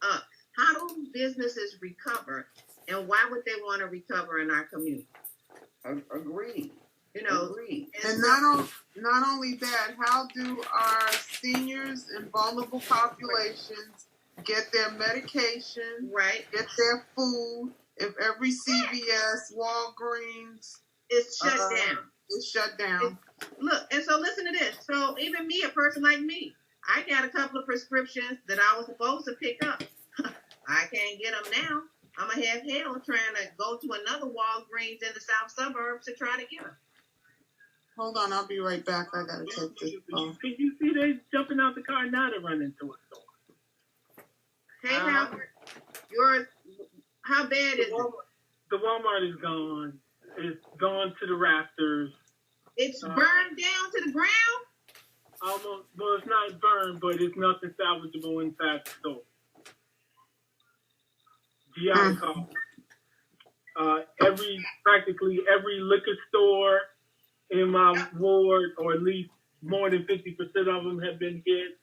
up. How do businesses recover, and why would they want to recover in our community? Agreed. You know, Agreed. And not only that, how do our seniors and vulnerable populations get their medication, right? get their food, if every CVS, Walgreens It's shut down. It's shut down. Look, and so listen to this. So even me, a person like me, I got a couple of prescriptions that I was supposed to pick up. I can't get them now. I'm going to have hell trying to go to another Walgreens in the south suburbs to try to get them. Hold on, I'll be right back. I got to take this phone. Can you see they jumping out the car now to run into a store? Hey, Howard, how bad is it? The Walmart is gone. It's gone to the rafters. It's burned down to the ground? Almost. Well, it's not burned, but it's nothing salvageable inside the store. GI call. Practically every liquor store in my ward, or at least more than 50% of them, have been hit.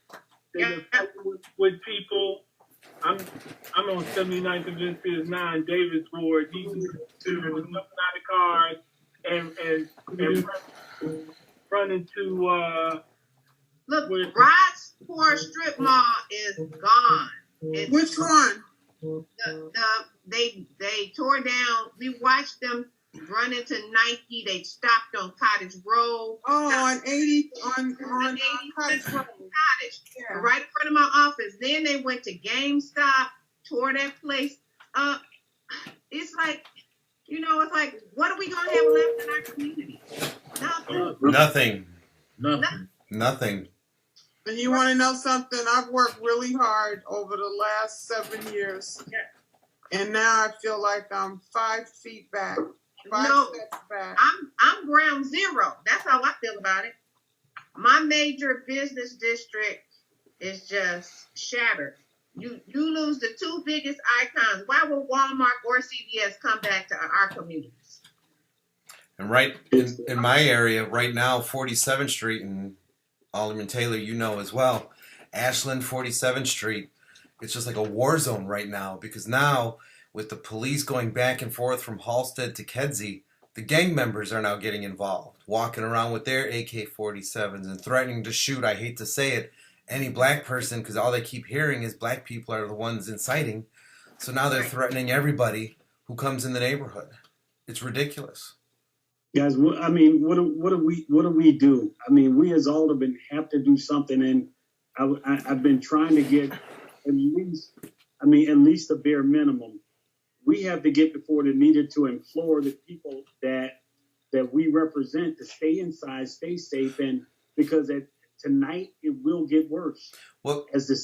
They've been fighting with people. I'm on 79th and Vince's 9, Davis Ward. These two jumping out of cars and run into look, Rockport Strip Mall is gone. Which one? They tore down. We watched them run into Nike. They stopped on Cottage Road. On 80 on Cottage Road. Yeah. Right in front of my office. Then they went to GameStop, tore that place up. It's like, it's like, what are we gonna have left in our community? Nothing. And you want to know something? I've worked really hard over the last 7 years. Yeah. And now I feel like I'm 5 feet back. 5 steps back. I'm ground zero. That's how I feel about it. My major business district is just shattered. You lose the two biggest icons. Why would Walmart or CVS come back to our communities? And right in my area right now, 47th Street, and Alderman Taylor, as well, Ashland, 47th Street, it's just like a war zone right now, because now with the police going back and forth from Halstead to Kedzie, the gang members are now getting involved, walking around with their AK-47s and threatening to shoot, I hate to say it, any black person, because all they keep hearing is black people are the ones inciting. So now they're threatening everybody who comes in the neighborhood. It's ridiculous. Guys, I mean, what do we do? I mean, we as aldermen have to do something, and I've been trying to get at least the bare minimum. We have to get before the media to implore the people that we represent to stay inside, stay safe, and because tonight it will get worse. Well, as the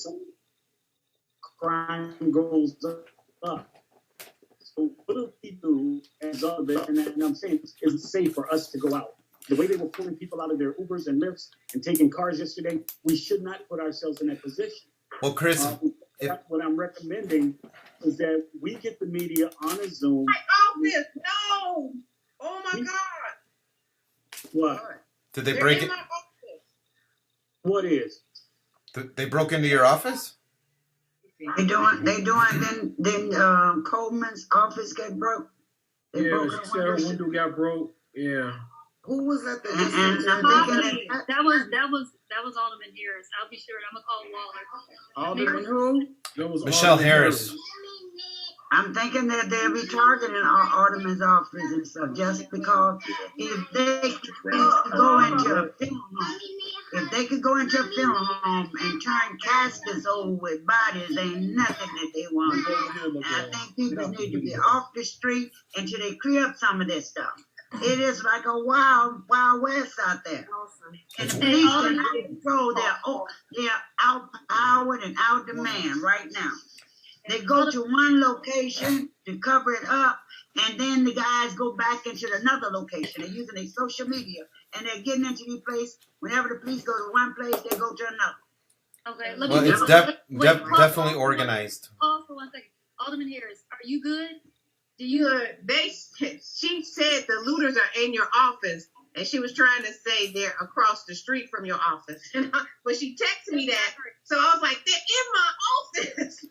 crime goes up. So what do we do as aldermen? And I'm saying it's safe for us to go out. The way they were pulling people out of their Ubers and Lyfts and taking cars yesterday, we should not put ourselves in that position. Well, Chris, what I'm recommending is that we get the media on a Zoom. My office, no! Oh my God! What? Did they break it? What is? They broke into your office? They doing. Then Coleman's office got broke. They broke the Sarah window got broke. Yeah. Who was at the? And I'm thinking that was Alderman Harris. I'll be sure. I'm gonna call Waller. Alderman who? That was Michelle Alderman Harris. I'm thinking that they'll be targeting our Alderman's office and stuff just because if they could go into a film home, and turn caskets over with bodies, ain't nothing that they want to do. And I think people need to be off the street until they clear up some of this stuff. It is like a wild, wild west out there. And police cannot control they're outpowered and outdemand right now. They go to one location to cover it up, and then the guys go back into another location. They're using their social media, and they're getting into the place. Whenever the police go to one place, they go to another. Okay, well, it's definitely organized. Pause for 1 second. Alderman Harris, are you good? She said the looters are in your office, and she was trying to say they're across the street from your office. But she texted me that, so I was like, they're in my office.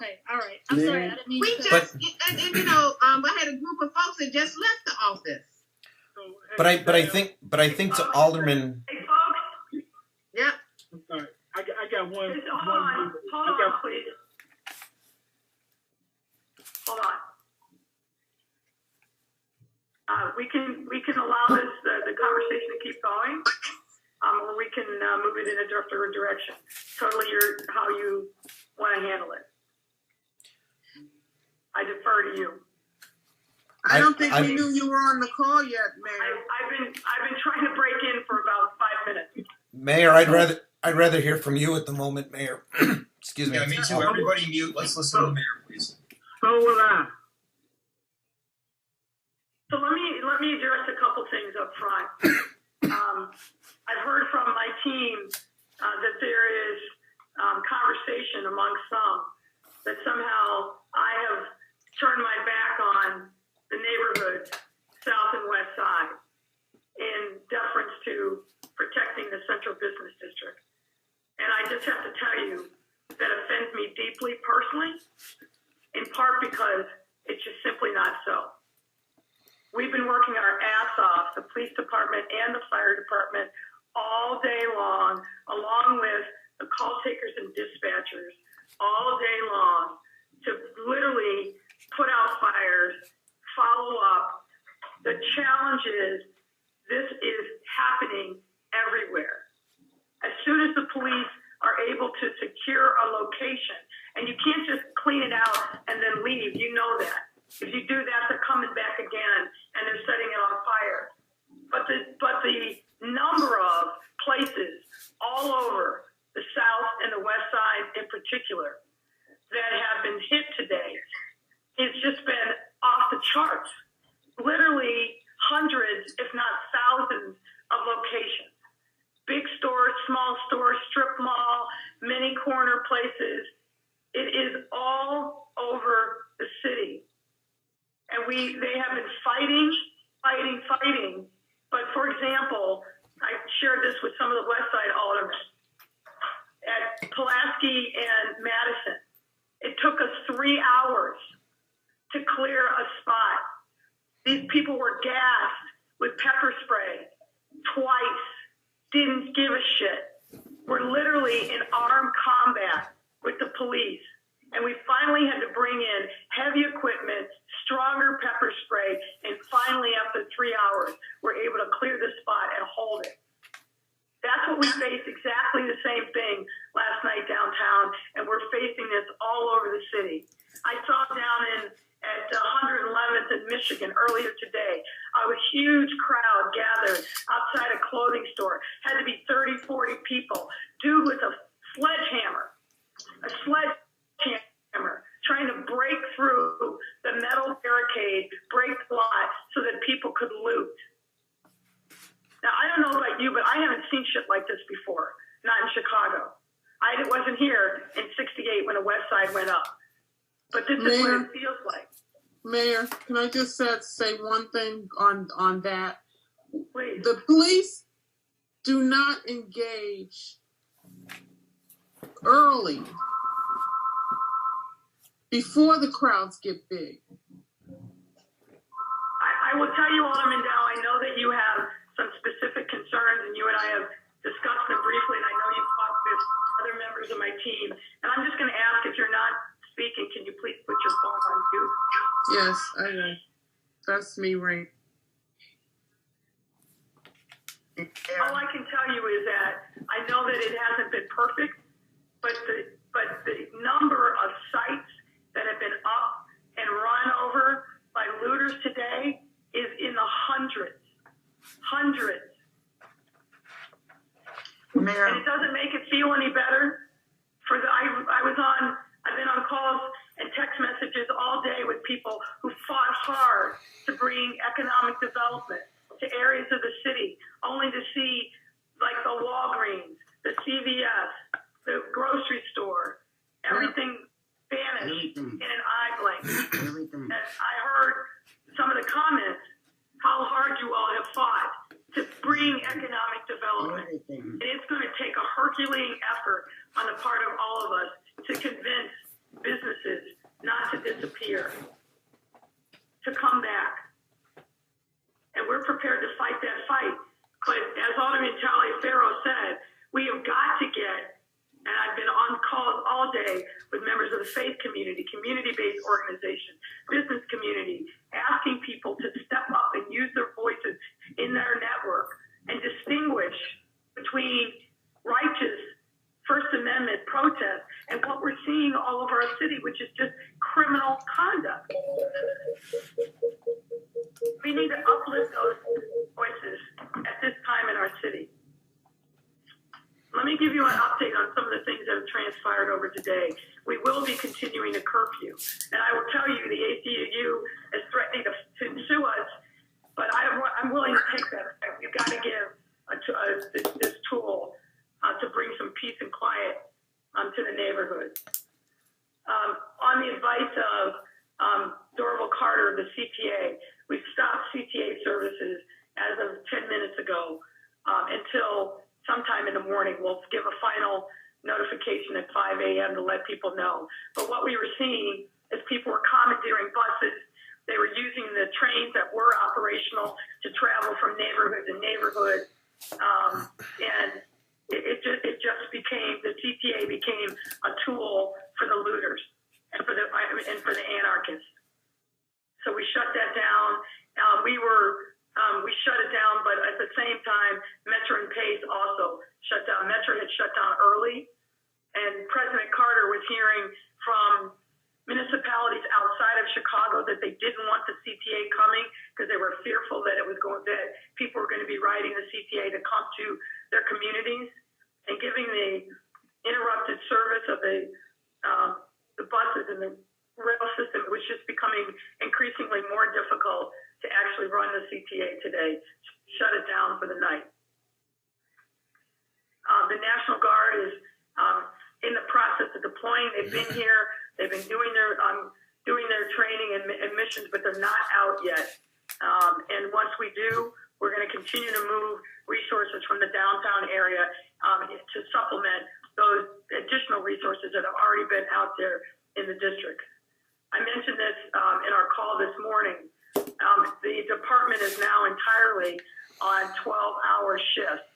Okay, all right. I'm sorry, I didn't mean We to. just, and you know, I had a group of folks that just left the office. So, hey, But I Sam, think to Alderman. Hey, folks, Yep. I'm sorry. I got one. hold on, please. Hold on. We can allow this the conversation to keep going, or we can move it in a different direction. Totally, how you want to handle it. I defer to you. I don't think we knew you were on the call yet, Mayor. I've been trying to break in for about 5 minutes. Mayor, I'd rather hear from you at the moment, Mayor. Excuse me. Yeah, me too. Everybody mute. Let's listen to the mayor, please. So will I. So let me address a couple things up front. I've heard from my team that there is conversation among some that somehow I have turned my back on the neighborhoods, south and west side, in deference to protecting the central business district. And I just have to tell you that offends me deeply personally, in part because it's just simply not so. We've been working our ass off, the police department and the fire department, all day long, along with the call takers and dispatchers, all day long, to literally put out fires, follow up. The challenge is this is happening everywhere. As soon as the police are able to secure a location, and you can't just clean it out and then leave, you know that. If you do that, they're coming back again and they're setting it on fire. But the number of places all over the south and the west side in particular that have been hit today, it's just been off the charts. Literally hundreds, if not thousands, of locations. Big stores, small stores, strip mall, mini corner places. It is all over the city. And they have been fighting. But for example, I shared this with some of the West Side aldermen. At Pulaski and Madison, it took us 3 hours to clear a spot. These people were gassed with pepper spray twice, didn't give a shit. We're literally in armed combat with the police. And we finally had to bring in heavy equipment, stronger pepper spray, and finally, after 3 hours, we're able to clear the spot and hold it. That's what we faced, exactly the same thing last night downtown, and we're facing this all over the city. I saw down at 111th in Michigan earlier today, a huge crowd gathered outside a clothing store. Had to be 30, 40 people. Dude with a sledgehammer, trying to break through the metal barricade, break the lot so that people could loot. Now, I don't know about you, but I haven't seen shit like this before, not in Chicago. I wasn't here in '68 when the West Side went up. But this is what it feels like. Mayor, can I just say one thing on that? Please. The police do not engage early before the crowds get big. I will tell you, Alderman Dow, I know that you have some specific concerns, and you and I have discussed them briefly, and I know you've talked with other members of my team. And I'm just going to ask, if you're not speaking, can you please put your phone on mute? Yes, I will. That's me, right? All I can tell you is that I know that it hasn't been perfect, but the number of sites that have been up and run over by looters today is in the hundreds. Mayor. And it doesn't make it feel any better. I've been on calls and text messages all day with people who fought hard to bring economic development to areas of the city, only to see like the Walgreens, the CVS, the grocery store, everything vanished in an eye blink. And I heard some of the comments, how hard you all have fought to bring economic development. And it's going to take a Herculean effort on the part of all of us to convince businesses fear to come back. And we're prepared to fight that fight. But as Alderman Taliaferro said, we have got to get, and I've been on calls all day with members of the faith community, community-based organizations, business community, asking people to step up and use their voices in their network and distinguish between righteous First Amendment protests and what we're seeing all over our city, which is just criminal conduct. We need to uplift those voices at this time in our city. Let me give you an update on some of the things that have transpired over today. We will be continuing a curfew. And I will tell you, the ACLU is threatening to sue us, but I'm willing to take that. We've got to give this tool to bring some peace and quiet to the neighborhood. On the advice of Dorval Carter, the CTA, we've stopped CTA services as of 10 minutes ago until sometime in the morning. We'll give a final notification at 5 a.m. to let people know. But what we were seeing is people were commandeering buses. They were using the trains that were operational to travel from neighborhood to neighborhood. And it just became, the CTA became a tool for the looters and for the anarchists. So we shut that down. We shut it down, but at the same time, Metro and Pace also shut down. Metro had shut down early, and President Carter was hearing from municipalities outside of Chicago that they didn't want the CTA coming because they were fearful that that people were going to be riding the CTA to come to their communities, and giving the interrupted service of the buses and the rail system was just becoming increasingly more difficult to actually run the CTA today. Shut it down for the night. The National Guard is in the process of deploying. They've been here. They've been doing their training and missions, but they're not out yet. And once we do, we're going to continue to move resources from the downtown area to supplement those additional resources that have already been out there in the district. I mentioned this in our call this morning. The department is now entirely on 12-hour shifts.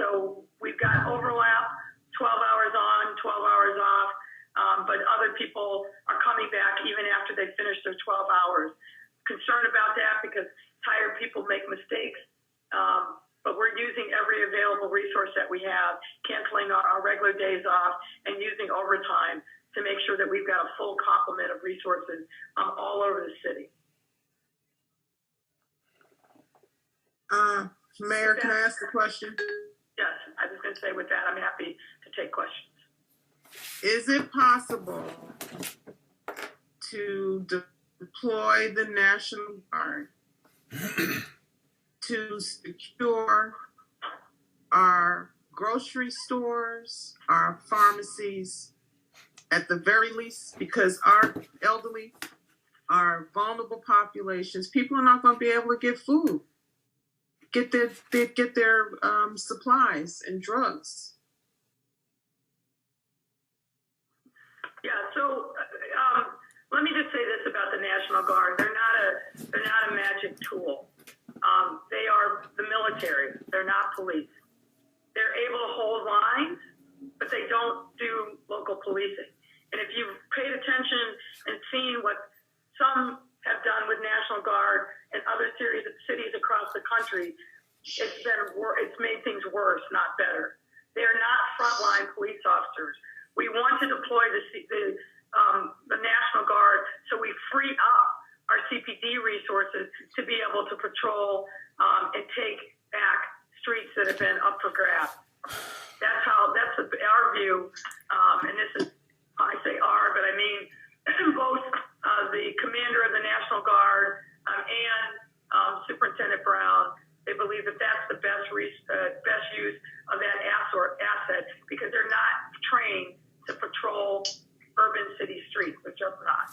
So we've got overlap, 12 hours on, 12 hours off, but other people are coming back even after they finish their 12 hours. Concerned about that because tired people make mistakes, but we're using every available resource that we have, canceling our regular days off and using overtime to make sure that we've got a full complement of resources all over the city. Mayor, can I ask a question? Yes, I was going to say with that, I'm happy to take questions. Is it possible to deploy the National Guard to secure our grocery stores, our pharmacies, at the very least, because our elderly, our vulnerable populations, people are not going to be able to get food, get their supplies and drugs. Yeah, so let me just say this about the National Guard. They're not a magic tool. They are the military. They're not police. They're able to hold lines, but they don't do local policing. And if you've paid attention and seen what some have done with National Guard and other cities across the country, it's made things worse, not better. They're not frontline police officers. We want to deploy the National Guard so we free up our CPD resources to be able to patrol and take back streets that have been up for grabs. That's our view, and this is, I say our, but I mean both the commander of the National Guard and Superintendent Brown. They believe that that's the best use of that asset because they're not trained to patrol urban city streets. They're just not.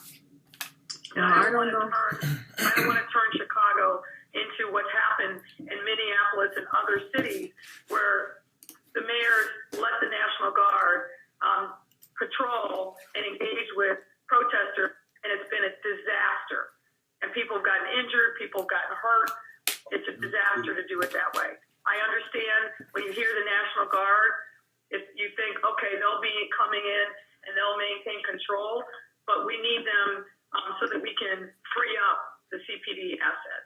And I don't want to turn Chicago into what's happened in Minneapolis and other cities where the mayors let the National Guard patrol and engage with protesters, and it's been a people gotten hurt. It's a disaster to do it that way. I understand when you hear the National Guard, if you think, okay, they'll be coming in and they'll maintain control, but we need them so that we can free up the CPD asset.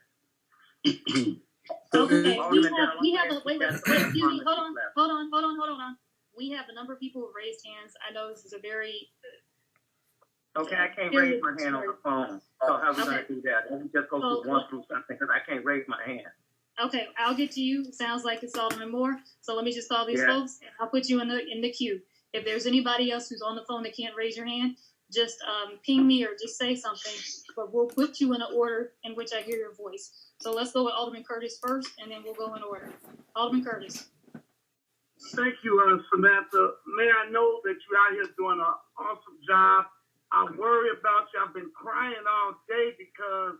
Okay, we have a wait, excuse me, hold on. We have a number of people who raised hands. I know this is a very okay. I can't raise my hand on the phone. So how are we gonna do that? Let me just go through something because I can't raise my hand. Okay, I'll get to you. Sounds like it's Alderman Moore. So let me just call these folks, and I'll put you in the queue. If there's anybody else who's on the phone that can't raise your hand, just ping me or just say something. But we'll put you in an order in which I hear your voice. So let's go with Alderman Curtis first, and then we'll go in order. Alderman Curtis. Thank you, Samantha. Mayor, I know that you're out here doing an awesome job. I worry about you. I've been crying all day because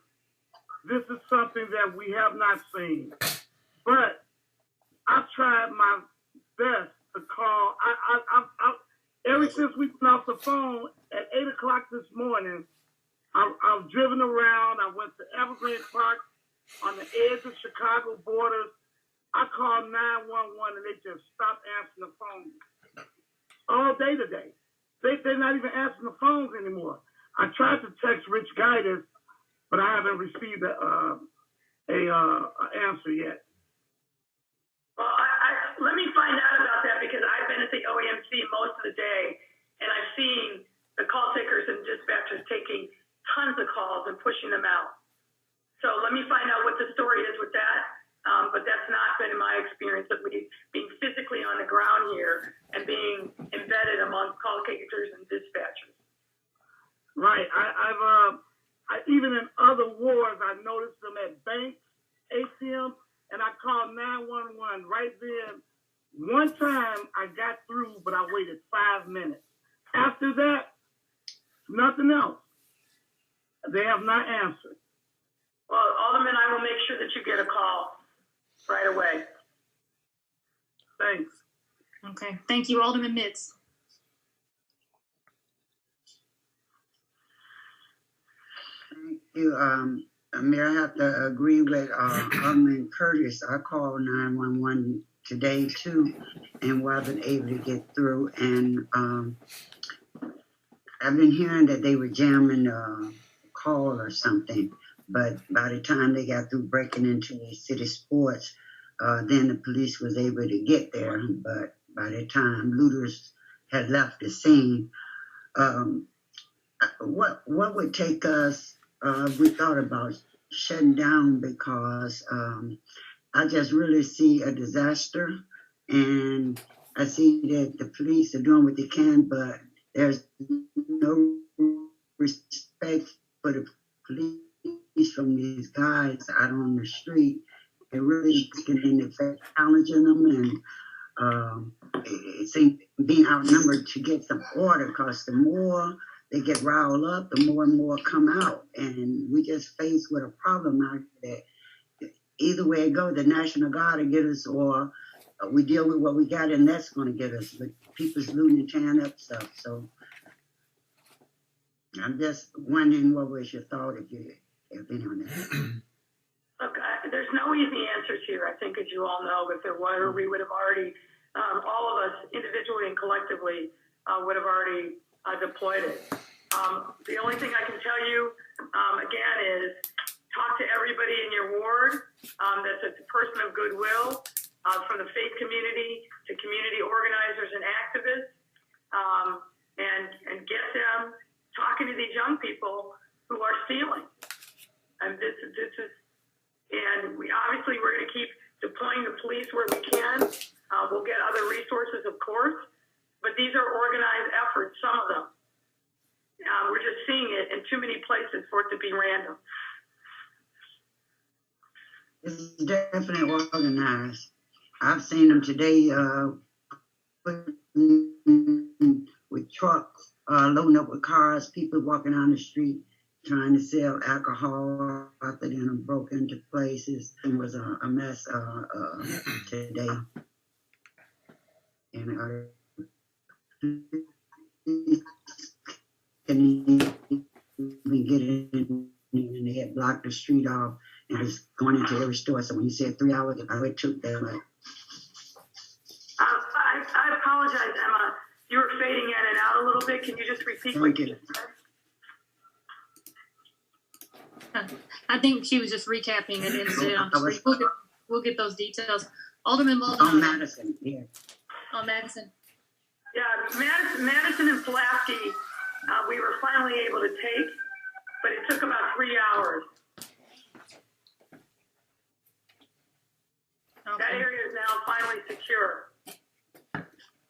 this is something that we have not seen. But I tried my best to call. Ever since we've been off the phone at 8 o'clock this morning, I've driven around. I went to Evergreen Park on the edge of Chicago borders. I called 911 and they just stopped answering the phone all day today. They're not even answering the phones anymore. I tried to text Rich Guidance, but I haven't received an answer yet. Well, let me find out about that because I've been at the OEMC most of the day, and I've seen the call takers and dispatchers taking tons of calls and pushing them out. So let me find out what the story is with that. But that's not been in my experience of me being physically on the ground here and being embedded among call takers and dispatchers. Right. I even in other wards, I noticed them at banks, ATMs, and I called 911 right then. One time I got through, but I waited 5 minutes. After that, nothing else. They have not answered. Well, Alderman, I will make sure that you get a call right away. Thanks. Okay. Thank you, Alderman Mitz. Thank you. Mayor, I have to agree with Alderman Curtis. I called 911 today too and wasn't able to get through. And I've been hearing that they were jamming a call or something. But by the time they got through breaking into the city sports, then the police was able to get there. But by the time looters had left the scene, what would take us? We thought about shutting down because I just really see a disaster, and I see that the police are doing what they can, but there's no respect for the police from these guys out on the street. They're really getting the fact challenging them, and it seems being outnumbered to get some order, because the more they get riled up, the more and more come out. And we just faced with a problem out there. Either way it goes, the National Guard will get us, or we deal with what we got, and that's going to get us. But people's looting and tearing up stuff. So I'm just wondering, what was your thought if anyone has? Look, there's no easy answers here, I think, as you all know. If there were, we would have already, all of us, individually and collectively, would have already deployed it. The only thing I can tell you, again, is talk to everybody in your ward that's a person of goodwill, from the faith community to community organizers and activists, and get them talking to these young people who are stealing. And this is, and we're going to keep deploying the police where we can. We'll get other resources, of course, but these are organized efforts, some of them. We're just seeing it in too many places for it to be random. It's definitely organized. I've seen them today with trucks, loading up with cars, people walking down the street trying to sell alcohol after they broke into places. It was a mess today. And can even get in, and they had blocked the street off And I was going into every store. So when you said 3 hours, if I went 2, then like. I apologize, Emma. You were fading in and out a little bit. Can you just repeat what you said? I think she was just recapping an incident on the street. We'll get those details. Alderman Mullen. On Madison, yeah. On Madison. Yeah, Madison and Pulaski, we were finally able to take, but it took about 3 hours. Okay. That area is now finally secure.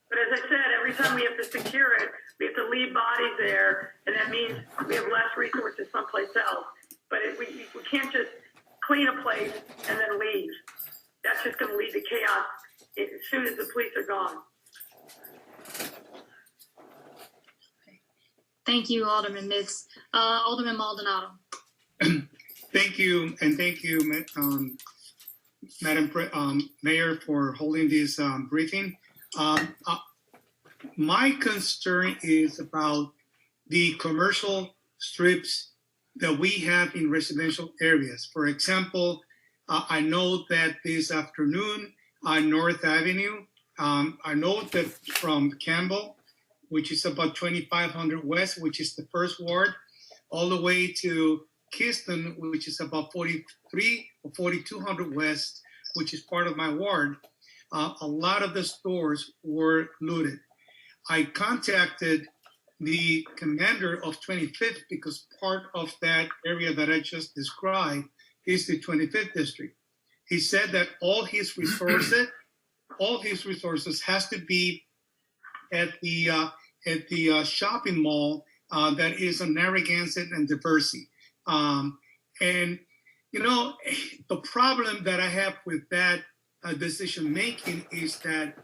But as I said, every time we have to secure it, we have to leave bodies there, and that means we have less resources someplace else. But we can't just clean a place and then leave. That's just going to lead to chaos as soon as the police are gone. Thank you, Alderman Mitz. Alderman Maldonado. Thank you, and thank you, Madam Mayor, for holding this briefing. My concern is about the commercial strips that we have in residential areas. For example, I know that this afternoon on North Avenue, I know that from Campbell, which is about 2500 West, which is the first ward, all the way to Keystone, which is about 43 or 4200 West, which is part of my ward, a lot of the stores were looted. I contacted the commander of 25th because part of that area that I just described is the 25th district. He said that all his resources has to be at the shopping mall that is on Narragansett and Diversey. And you know, the problem that I have with that decision making is that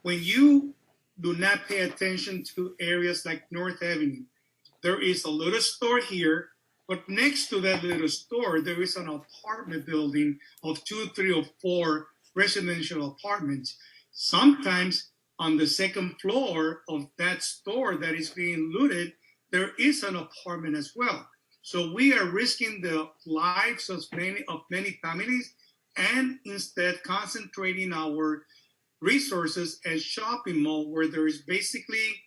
when you do not pay attention to areas like North Avenue, there is a little store here, but next to that little store, there is an apartment building of 2, 3, or 4 residential apartments. Sometimes on the second floor of that store that is being looted, there is an apartment as well. So we are risking the lives of many families and instead concentrating our resources at shopping mall where there is basically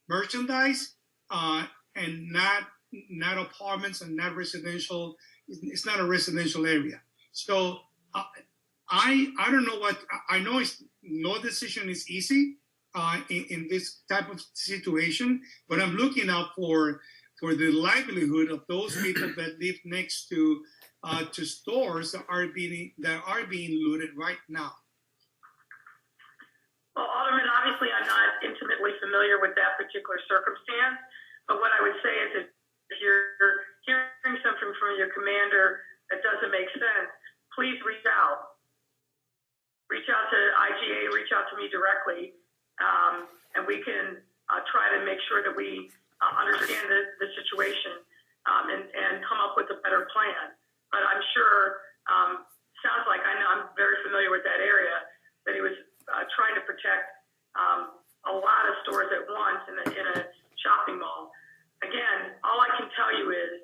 merchandise and not apartments and not residential. It's not a residential area. So I don't know what, I know no decision is easy in this type of situation, but I'm looking out for the livelihood of those people that live next to stores that are being looted right now. Well, Alderman, obviously I'm not intimately familiar with that particular circumstance, but what I would say is that if you're hearing something from your commander that doesn't make sense, please reach out. Reach out to IGA, reach out to me directly, and we can try to make sure that we understand the situation and come up with a better plan. But I'm sure, sounds like I'm very familiar with that area, that he was trying to protect a lot of stores at once in a shopping mall. Again, all I can tell you is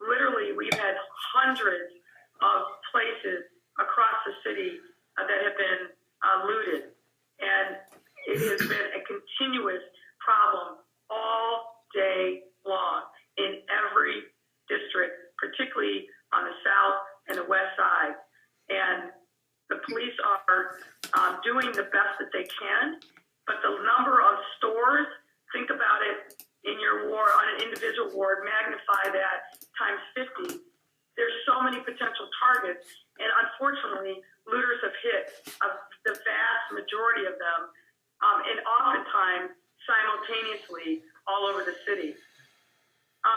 literally we've had hundreds of places across the city that have been looted. And it has been a continuous problem all day long in every district, particularly on the south and the west side. And the police are doing the best that they can, but the number of stores, think about it in your ward, on an individual ward, magnify that times 50. There's so many potential targets, and unfortunately, looters have hit the vast majority of them, and oftentimes simultaneously all over the city.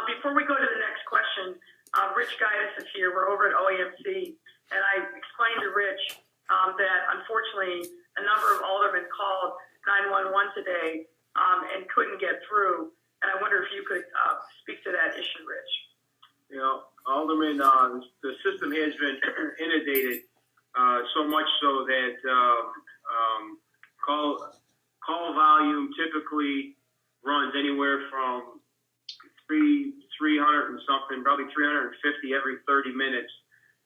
Before we go to the next question, Rich Gaius is here. We're over at OAMC, and I explained to Rich that unfortunately a number of aldermen called 911 today and couldn't get through. And I wonder if you could speak to that issue, Rich. You know, Alderman, the system has been inundated so much so that call volume typically runs anywhere from 300 and something, probably 350 every 30 minutes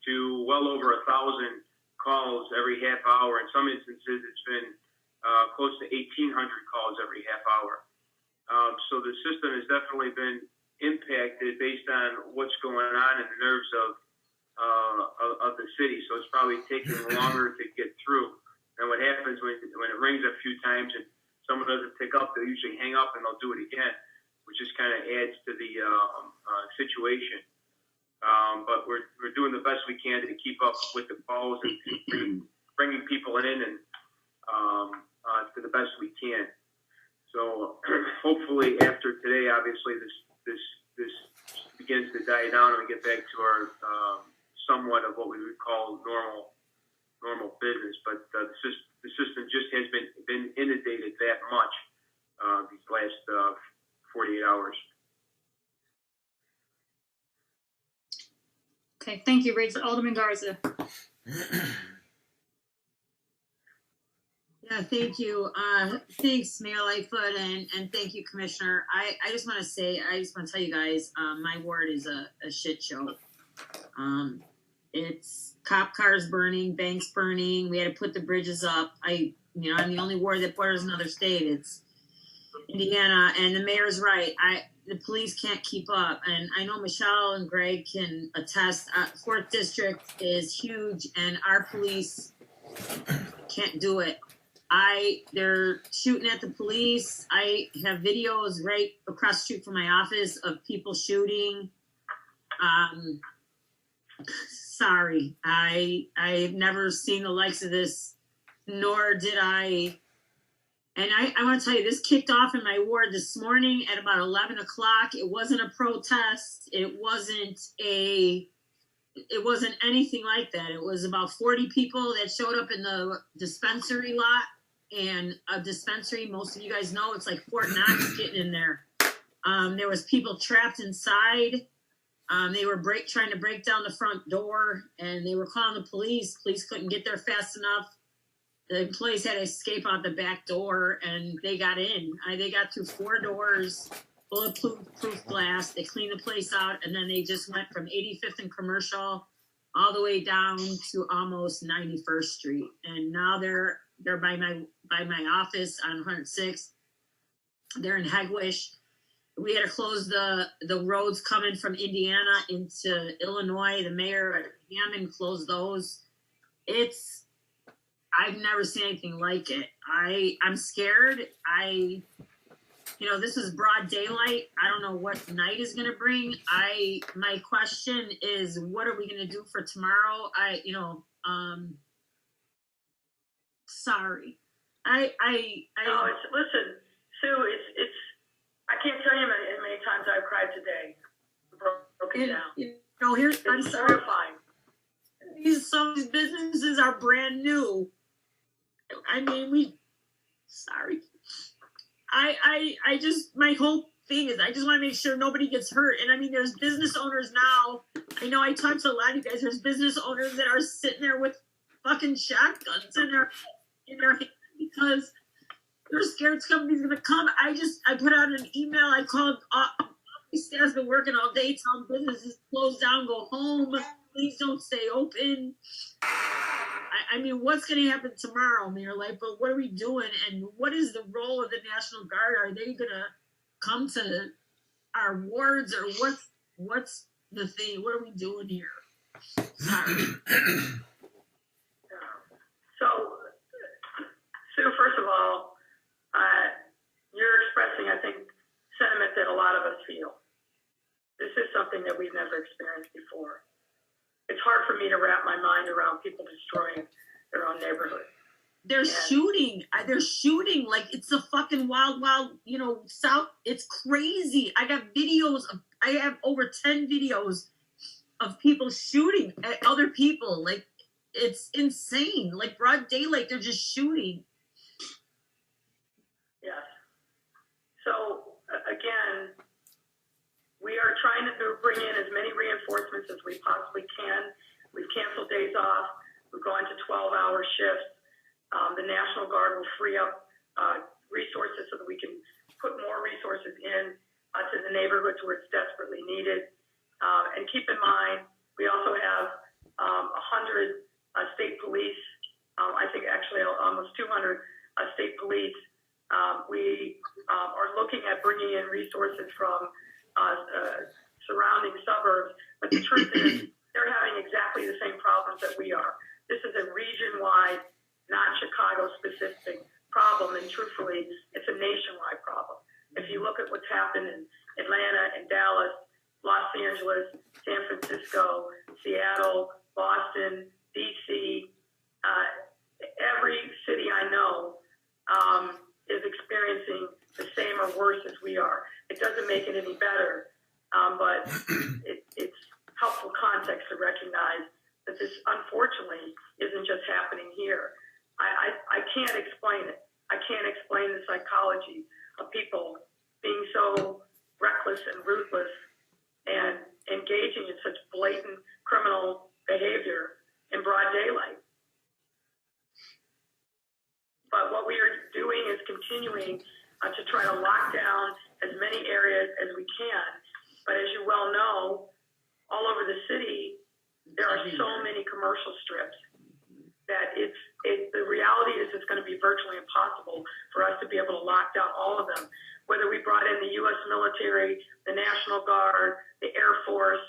to well over 1,000 calls every half hour. In some instances, it's been close to 1,800 calls every half hour. So the system has definitely been impacted based on what's going on in the nerves of the city. So it's probably taking longer to get through. And what happens when it rings a few times and someone doesn't pick up, they'll usually hang up and they'll do it again, which just kind of adds to the situation. But we're doing the best we can to keep up with the calls and bringing people in and to the best we can. So hopefully after today, obviously this begins to die down and we get back to our somewhat of what we would call normal business. But the system just has been inundated that much these last 48 hours. Okay, thank you, Rachel. Alderman Garza. Yeah, thank you. Thanks, Mayor Lightfoot, and thank you, Commissioner. I just want to tell you guys, my ward is a shit show. It's cop cars burning, banks burning. We had to put the bridges up. I'm the only ward that borders another state. It's Indiana, and the mayor's right. The police can't keep up, and I know Michelle and Greg can attest. 4th District is huge, and our police can't do it. They're shooting at the police. I have videos right across the street from my office of people shooting. Sorry, I've never seen the likes of this, nor did I. And I want to tell you, this kicked off in my ward this morning at about 11 o'clock. It wasn't a protest. It wasn't anything like that. It was about 40 people that showed up in the dispensary lot. And a dispensary, most of you guys know, it's like Fort Knox getting in there. There was people trapped inside. They were trying to break down the front door, and they were calling the police. Police couldn't get there fast enough. The employees had to escape out the back door, and they got in. They got through 4 doors, bulletproof glass. They cleaned the place out, and then they just went from 85th and Commercial all the way down to almost 91st Street. And now they're by my office on 106. They're in Hegwish. We had to close the roads coming from Indiana into Illinois. The mayor at Hammond closed those. I've never seen anything like it. I'm scared. This is broad daylight. I don't know what night is going to bring. My question is, what are we going to do for tomorrow? Sorry. Listen, Sue, it's I can't tell you how many times I've cried today. Broken down. I'm sorry. Some of these businesses are brand new. Sorry. My whole thing is I just want to make sure nobody gets hurt. And there's business owners now. I know I talked to a lot of you guys. There's business owners that are sitting there with fucking shotguns in their hand because they're scared somebody's going to come. I put out an email. I called staff's been working all day, telling businesses close down, go home. Please don't stay open. What's going to happen tomorrow, Mayor Lightfoot? What are we doing? And what is the role of the National Guard? Are they going to come to our wards, or what's the thing? What are we doing here? Sorry. So, Sue, first of all, you're expressing, I think, sentiment that a lot of us feel. This is something that we've never experienced before. It's hard for me to wrap my mind around people destroying their own neighborhood. They're shooting like it's a fucking wild, South. It's crazy. I got videos I have over 10 videos of people shooting at other people. Like, it's insane. Like, broad daylight, they're just shooting. Yes. So, again, we are trying to bring in as many reinforcements as we possibly can. We've canceled days off. We're going to 12-hour shifts. The National Guard will free up resources so that we can put more resources in to the neighborhoods where it's desperately needed. And keep in mind, we also have 100 state police. I think actually almost 200 state police. We are looking at bringing in resources from surrounding suburbs. But the truth is, they're having exactly the same problems that we are. This is a region-wide, not Chicago-specific problem, and truthfully, it's a nationwide problem. If you look at what's happened in Atlanta and Dallas, Los Angeles, San Francisco, Seattle, Boston, D.C., every city I know is experiencing the same or worse as we are. It doesn't make it any better, but it's helpful context to recognize that this, unfortunately, isn't just happening here. I can't explain it. I can't explain the psychology of people being so reckless and ruthless and engaging in such blatant criminal behavior in broad daylight. But what we are doing is continuing to try to lock down as many areas as we can. But as you well know, all over the city, there are so many commercial strips that the reality is it's going to be virtually impossible for us to be able to lock down all of them. Whether we brought in the U.S. military, the National Guard, the Air Force,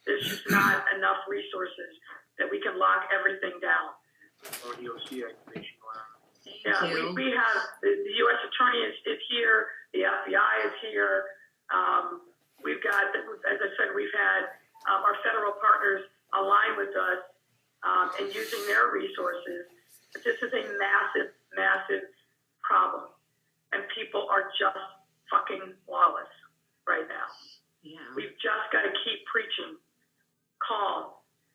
there's just not enough resources that we can lock everything down. Yeah, we have the U.S. Attorney is here, the FBI is here. We've got, as I said, we've had our federal partners align with us and using their resources. But this is a massive, massive problem, and people are just fucking lawless right now. Yeah. We've just got to keep preaching calm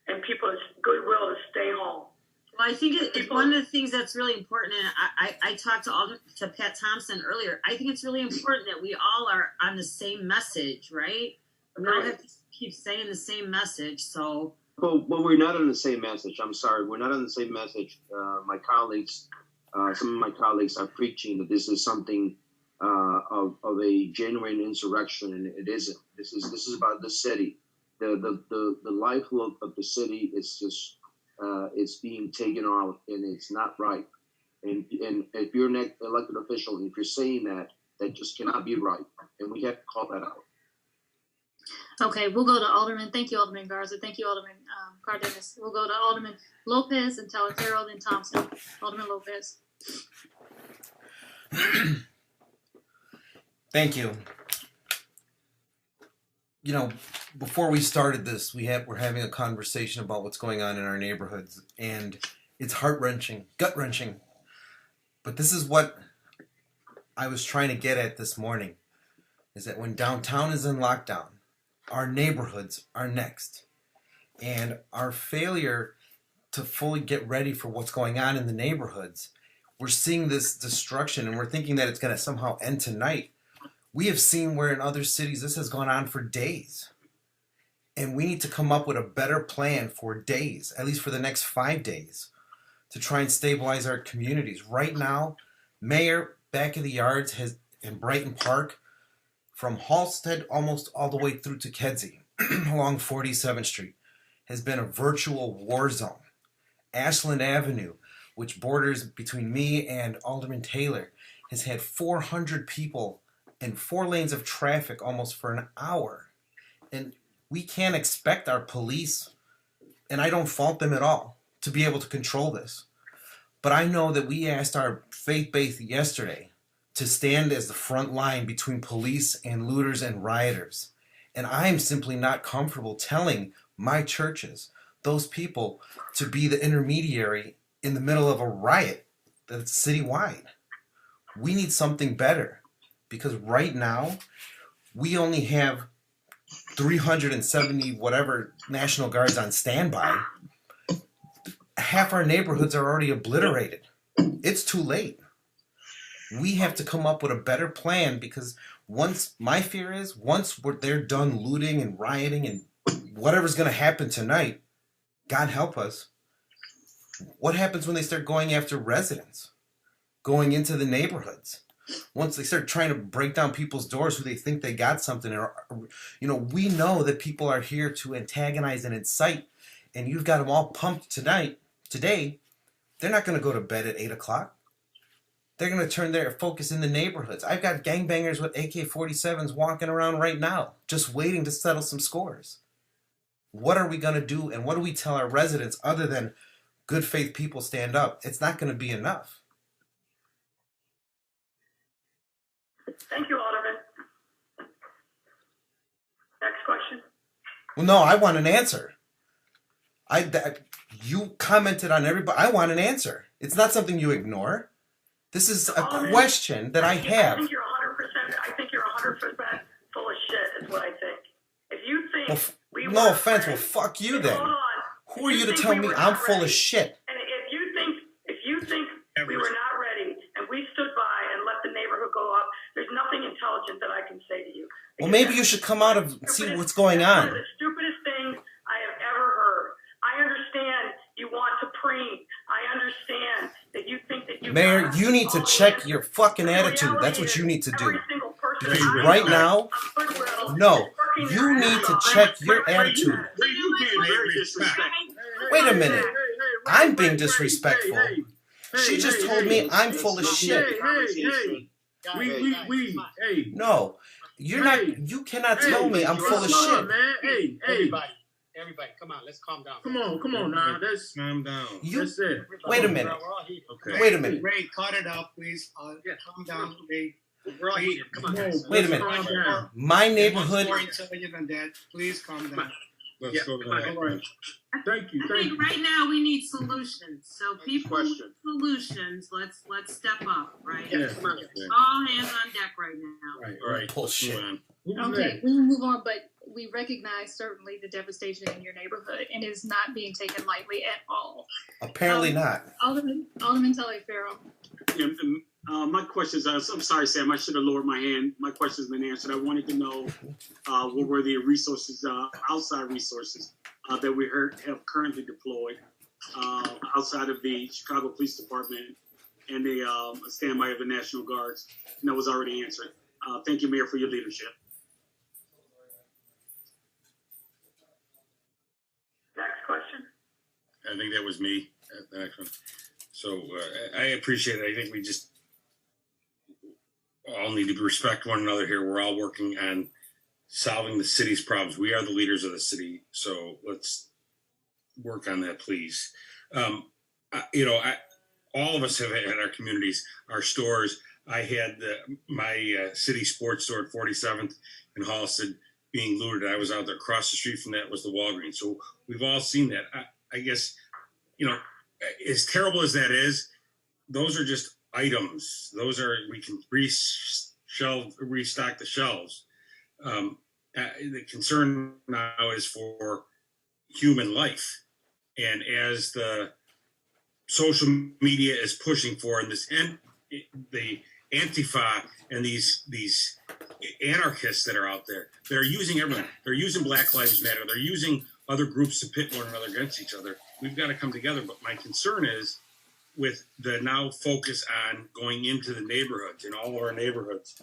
and people's goodwill to stay home. Well, I think one of the things that's really important, and I talked to Pat Thompson earlier, I think it's really important that we all are on the same message, right? We all have to keep saying the same message, so... But we're not on the same message. I'm sorry. We're not on the same message. My colleagues, some of my colleagues are preaching that this is something of a genuine insurrection, and it isn't. This is about the city. The lifeblood of the city is just it's being taken out, and it's not right. And if you're an elected official, if you're saying that just cannot be right, and we have to call that out. Okay, we'll go to Alderman. Thank you, Alderman Garza. Thank you, Alderman Cardenas. We'll go to Alderman Lopez and Talatero, then Thompson. Alderman Lopez. Thank you. You know, before we started this, we're having a conversation about what's going on in our neighborhoods, and it's heart-wrenching, gut-wrenching. But this is what I was trying to get at this morning, is that when downtown is in lockdown, our neighborhoods are next. And our failure to fully get ready for what's going on in the neighborhoods, we're seeing this destruction, and we're thinking that it's going to somehow end tonight. We have seen where in other cities this has gone on for days. And we need to come up with a better plan for days, at least for the next 5 days, to try and stabilize our communities. Right now, Mayor Back of the Yards has in Brighton Park, from Halsted almost all the way through to Kedzie, along 47th Street, has been a virtual war zone. Ashland Avenue, which borders between me and Alderman Taylor, has had 400 people and 4 lanes of traffic almost for an hour. And we can't expect our police, and I don't fault them at all, to be able to control this. But I know that we asked our faith base yesterday to stand as the front line between police and looters and rioters. And I'm simply not comfortable telling my churches, those people, to be the intermediary in the middle of a riot that's citywide. We need something better, because right now we only have 370 whatever National Guards on standby. Half our neighborhoods are already obliterated. It's too late. We have to come up with a better plan, because my fear is once they're done looting and rioting and whatever's going to happen tonight, God help us, what happens when they start going after residents, going into the neighborhoods? Once they start trying to break down people's doors who they think they got something, or, we know that people are here to antagonize and incite and you've got them all pumped today, they're not going to go to bed at 8 o'clock. They're going to turn their focus in the neighborhoods. I've got gangbangers with AK-47s walking around right now, just waiting to settle some scores. What are we going to do, and what do we tell our residents other than good faith people stand up? It's not going to be enough. Thank you, Alderman. Next question. Well, no, I want an answer. You commented on everybody. I want an answer. It's not something you ignore. This is a question that I have. I think you're 100%. I think you're 100% full of shit. Is what I think. If you think no offense, well, fuck you then. Hold on. Who are you to tell me I'm full of shit? And if you think we were not ready and we stood by and let the neighborhood go up, there's nothing intelligent that I can say to you. Well, maybe you should come out and see what's going One on. of the stupidest things I have ever heard. I understand you want to preen. I understand that you think that you. Mayor, you need to check your fucking attitude. That's what you need to do. Because right now, no, you need to check your attitude. Wait a minute. I'm being disrespectful. She just told me I'm full of shit. Hey. No, you're not. You cannot tell me I'm full of shit. Man. Hey. Everybody, come on, let's calm down. Come on now. Let's calm down. That's it. Wait a minute. Okay. Wait a minute. Ray, cut it out, please. Calm down, Ray. We're all heated. Come on, guys. Wait a minute. My neighborhood. More intelligent than that. Please calm down. Let's go to the next one. Thank you. I think right now we need solutions. So people with solutions, let's step up, right? Yeah. All hands on deck right now. Right. Bullshit. Okay, we will move on, but we recognize certainly the devastation in your neighborhood, and it is not being taken lightly at all. Apparently not. Alderman Taliaferro. My questions, I'm sorry, Sam, I should have lowered my hand. My question's been answered. I wanted to know what were the resources, outside resources that we have currently deployed outside of the Chicago Police Department and the standby of the National Guards. And that was already answered. Thank you, Mayor, for your leadership. Next question. I think that was me. The next one. So I appreciate it. I think we just all need to respect one another here. We're all working on solving the city's problems. We are the leaders of the city, so let's work on that, please. All of us have had our communities, our stores. I had my city sports store at 47th and Holliston being looted. I was out there across the street from that was the Walgreens. So we've all seen that. I guess, as terrible as that is, those are just items. Those are, we can restock the shelves. The concern now is for human life. And as the social media is pushing for, and the Antifa and these anarchists that are out there, they're using everyone. They're using Black Lives Matter. They're using other groups to pit one another against each other. We've got to come together. But my concern is with the now focus on going into the neighborhoods, in all of our neighborhoods.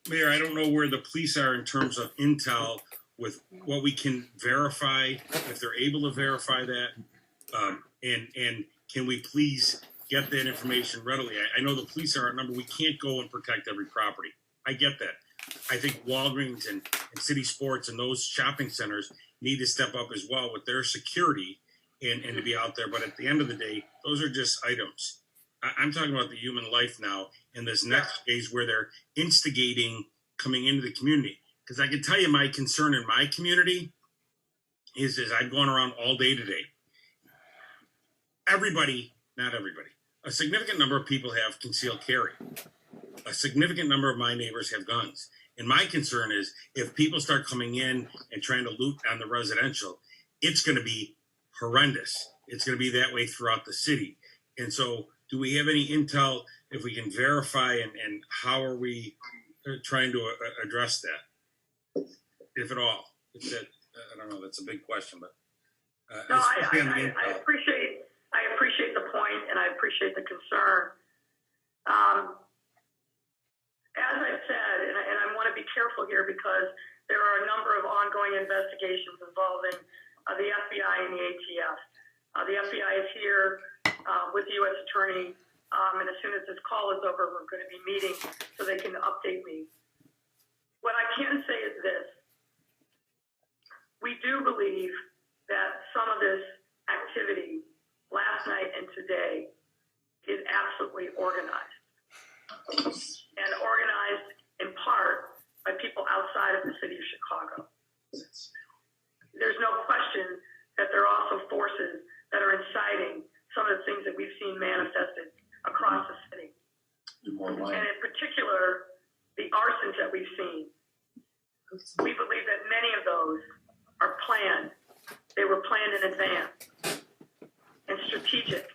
Mayor, I don't know where the police are in terms of intel with what we can verify, if they're able to verify that. And can we please get that information readily? I know the police are outnumbered. We can't go and protect every property. I get that. I think Walgreens and City Sports and those shopping centers need to step up as well with their security and to be out there. But at the end of the day, those are just items. I'm talking about the human life now in this next phase where they're instigating coming into the community. Because I can tell you my concern in my community is I've gone around all day today. Not everybody, a significant number of people have concealed carry. A significant number of my neighbors have guns. And my concern is if people start coming in and trying to loot on the residential, it's going to be horrendous. It's going to be that way throughout the city. And so do we have any intel if we can verify and how are we trying to address that, if at all? I don't know. That's a big question, but no, I appreciate the point and I appreciate the concern. As I said, and I want to be careful here because there are a number of ongoing investigations involving the FBI and the ATF. The FBI is here with the U.S. Attorney, and as soon as this call is over, we're going to be meeting so they can update me. What I can say is this. We do believe that some of this activity last night and today is absolutely organized. And organized in part by people outside of the city of Chicago. There's no question that there are also forces that are inciting some of the things that we've seen manifested across the city. And in particular, the arsons that we've seen. We believe that many of those are planned. They were planned in advance and strategic,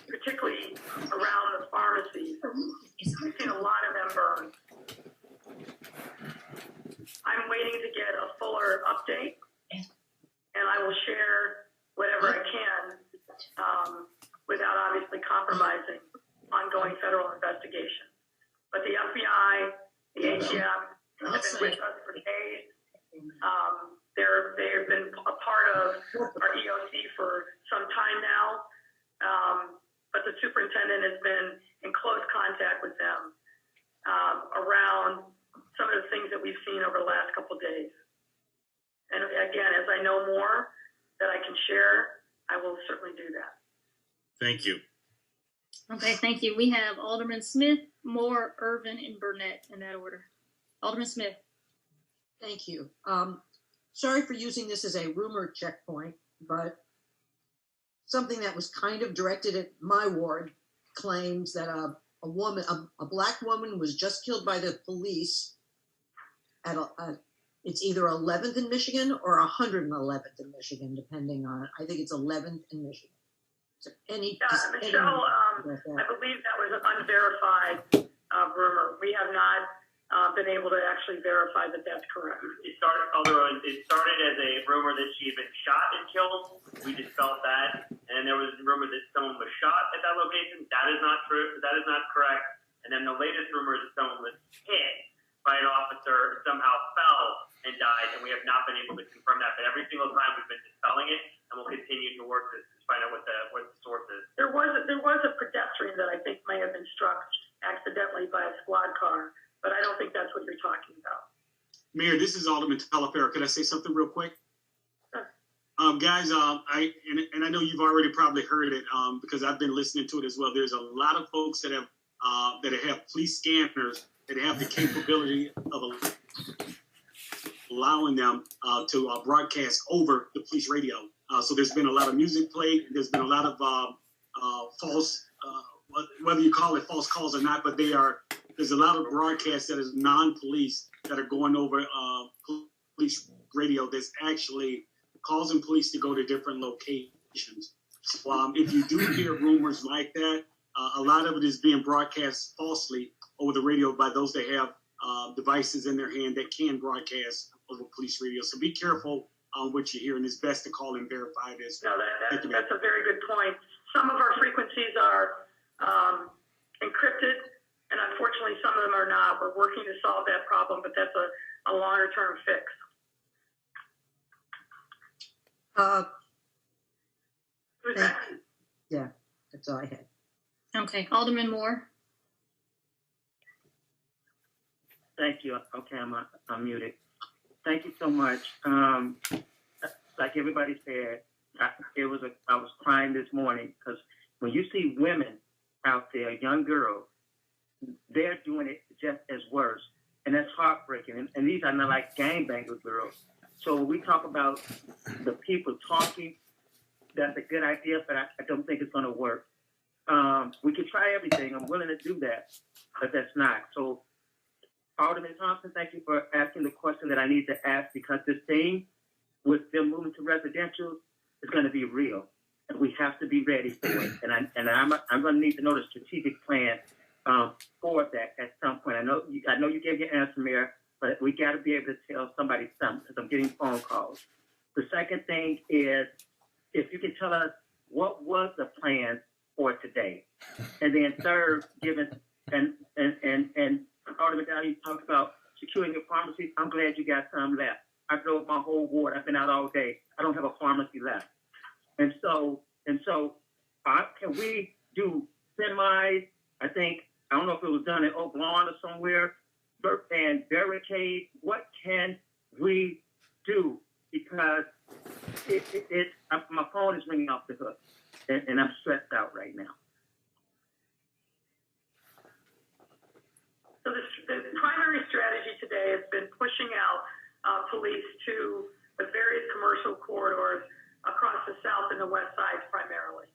particularly around the pharmacies. We've seen a lot of them burn. I'm waiting to get a fuller update, and I will share whatever I can without obviously compromising ongoing federal investigation. But the FBI, the ATF have been with us for days. They've been a part of our EOC for some time now, but the superintendent has been in close contact with them around some of the things that we've seen over the last couple of days. And again, as I know more that I can share, I will certainly do that. Thank you. Okay, thank you. We have Alderman Smith, Moore, Irvin, and Burnett in that order. Alderman Smith. Thank you. Sorry for using this as a rumor checkpoint, but something that was kind of directed at my ward claims that a black woman was just killed by the police at it's either 11th in Michigan or 111th in Michigan, depending on, I think it's 11th in Michigan. So Michelle, I believe that was an unverified rumor. We have not been able to actually verify that that's correct. It started as a rumor that she had been shot and killed. We dispelled that. And there was a rumor that someone was shot at that location. That is not true. That is not correct. And then the latest rumor is that someone was hit by an officer, somehow fell and died, and we have not been able to confirm that. But every single time we've been dispelling it, and we'll continue to work to find out what the source is. There was a pedestrian that I think may have been struck accidentally by a squad car, but I don't think that's what you're talking about. Mayor, this is Alderman Talaferro. Could I say something real quick? Sure. Guys, I know you've already probably heard it because I've been listening to it as well. There's a lot of folks that have police scanners that have the capability of allowing them to broadcast over the police radio. So there's been a lot of music played. There's been a lot of false, whether you call it false calls or not, but there's a lot of broadcasts that is non-police that are going over police radio that's actually causing police to go to different locations. So if you do hear rumors like that, a lot of it is being broadcast falsely over the radio by those that have devices in their hand that can broadcast over police radio. So be careful on what you hear, and it's best to call and verify this. No, that's a very good point. Some of our frequencies are encrypted, and unfortunately some of them are not. We're working to solve that problem, but that's a longer term fix. Yeah, that's all I had. Okay, Alderman Moore. Thank you. Okay, I'm muted. Thank you so much. Like everybody said, I was crying this morning because when you see women out there, young girls, they're doing it just as worse, and that's heartbreaking. And these are not like gangbanger girls. So when we talk about the people talking, that's a good idea, but I don't think it's going to work. We could try everything. I'm willing to do that, but that's not. So, Alderman Thompson, thank you for asking the question that I need to ask, because this thing with them moving to residential is going to be real, and we have to be ready for it. And I'm going to need to know the strategic plan for that at some point. I know you gave your answer, Mayor, but we got to be able to tell somebody something because I'm getting phone calls. The second thing is, if you can tell us what was the plan for today, and then third, given and Alderman Dow, you talked about securing your pharmacies. I'm glad you got some left. I drove my whole ward. I've been out all day. I don't have a pharmacy left. And so, can we do semis? I don't know if it was done in Oak Lawn or somewhere, and barricade. What can we do? Because my phone is ringing off the hook, and I'm stressed out right now. So the primary strategy today has been pushing out police to the various commercial corridors across the south and the west sides primarily.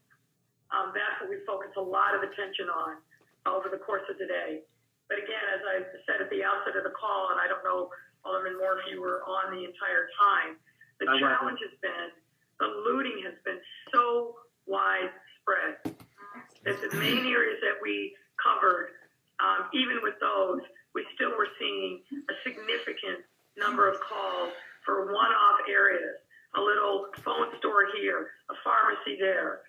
That's what we focus a lot of attention on over the course of today. But again, as I said at the outset of the call, and I don't know, Alderman Moore, if you were on the entire time, the challenge has been, the looting has been so widespread that the main areas that we covered, even with those, we still were seeing a significant number of calls for one-off areas, a little phone store here, a pharmacy there,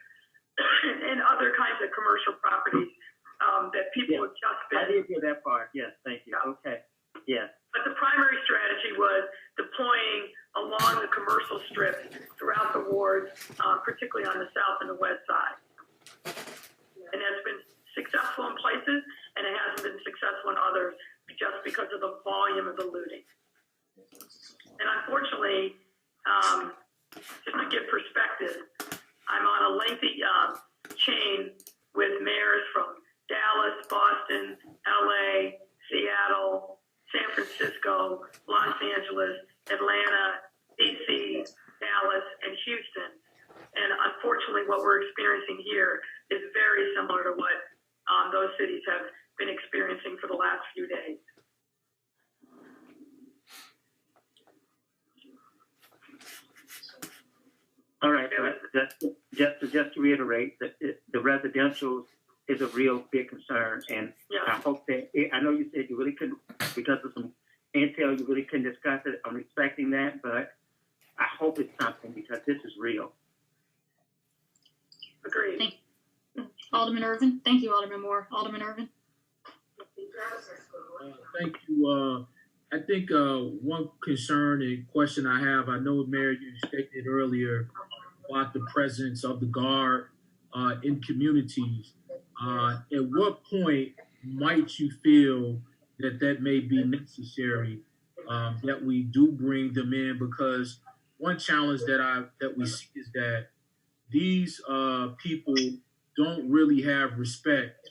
and other kinds of commercial properties that people have just been. I did hear that part. Yes, thank you. Okay. Yes. But the primary strategy was deploying along the commercial strips throughout the wards, particularly on the south and the west side. And that's been successful in places, and it hasn't been successful in others just because of the volume of the looting. And unfortunately, just to give perspective, I'm on a lengthy chain with mayors from Dallas, Boston, LA, Seattle, San Francisco, Los Angeles, Atlanta, DC, Dallas, and Houston. And unfortunately, what we're experiencing here is very similar to what those cities have been experiencing for the last few days. All right. Just to reiterate, the residential is a real big concern, and I hope that I know you said you really couldn't, because of some intel, you really couldn't discuss it. I'm respecting that, but I hope it's something, because this is real. Agreed. Thank you. Alderman Irvin. Thank you, Alderman Moore. Alderman Irvin. Thank you. I think one concern and question I have, I know, Mayor, you stated earlier about the presence of the Guard in communities. At what point might you feel that may be necessary, that we do bring them in? Because one challenge that we see is that these people don't really have respect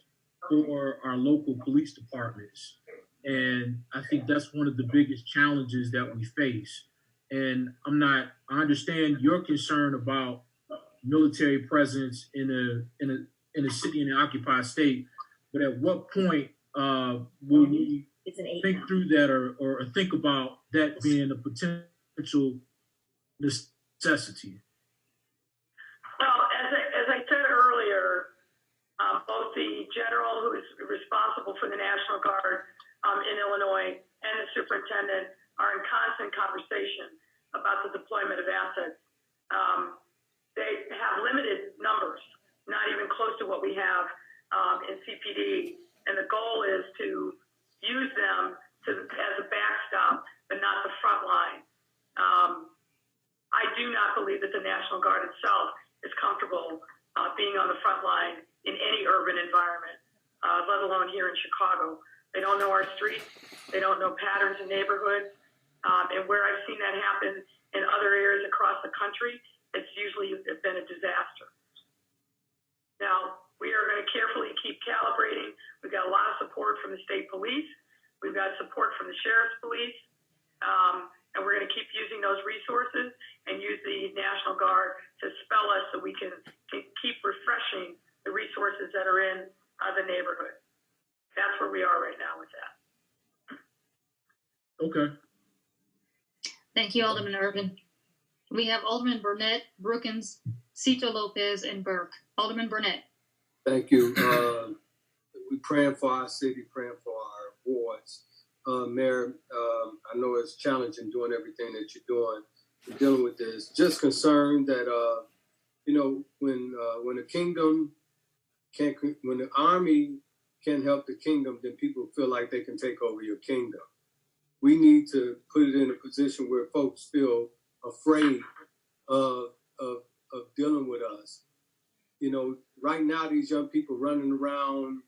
for our local police departments. And I think that's one of the biggest challenges that we face. And I understand your concern about military presence in a city in an occupied state, but at what point will we think through that or think about that being a potential necessity? Well, as I said earlier, both the general who is responsible for the National Guard in Illinois and the superintendent are in constant conversation about the deployment of assets. They have limited numbers, not even close to what we have in CPD, and the goal is to use them as a backstop, but not the front line. I do not believe that the National Guard itself is comfortable being on the front line in any urban environment, let alone here in Chicago. They don't know our streets. They don't know patterns in neighborhoods. And where I've seen that happen in other areas across the country, it's usually been a disaster. Now, we are going to carefully keep calibrating. We've got a lot of support from the state police. We've got support from the sheriff's police. And we're going to keep using those resources and use the National Guard to spell us so we can keep refreshing the resources that are in the neighborhood. That's where we are right now with that. Okay. Thank you, Alderman Irvin. We have Alderman Burnett, Brookins, Cito Lopez, and Burke. Alderman Burnett. Thank you. We're praying for our city, praying for our wards. Mayor, I know it's challenging doing everything that you're doing, dealing with this. Just concerned that, when the kingdom can't, when the army can't help the kingdom, then people feel like they can take over your kingdom. we need to put it in a position where folks feel afraid of dealing with us. You know, right now, these young people running around,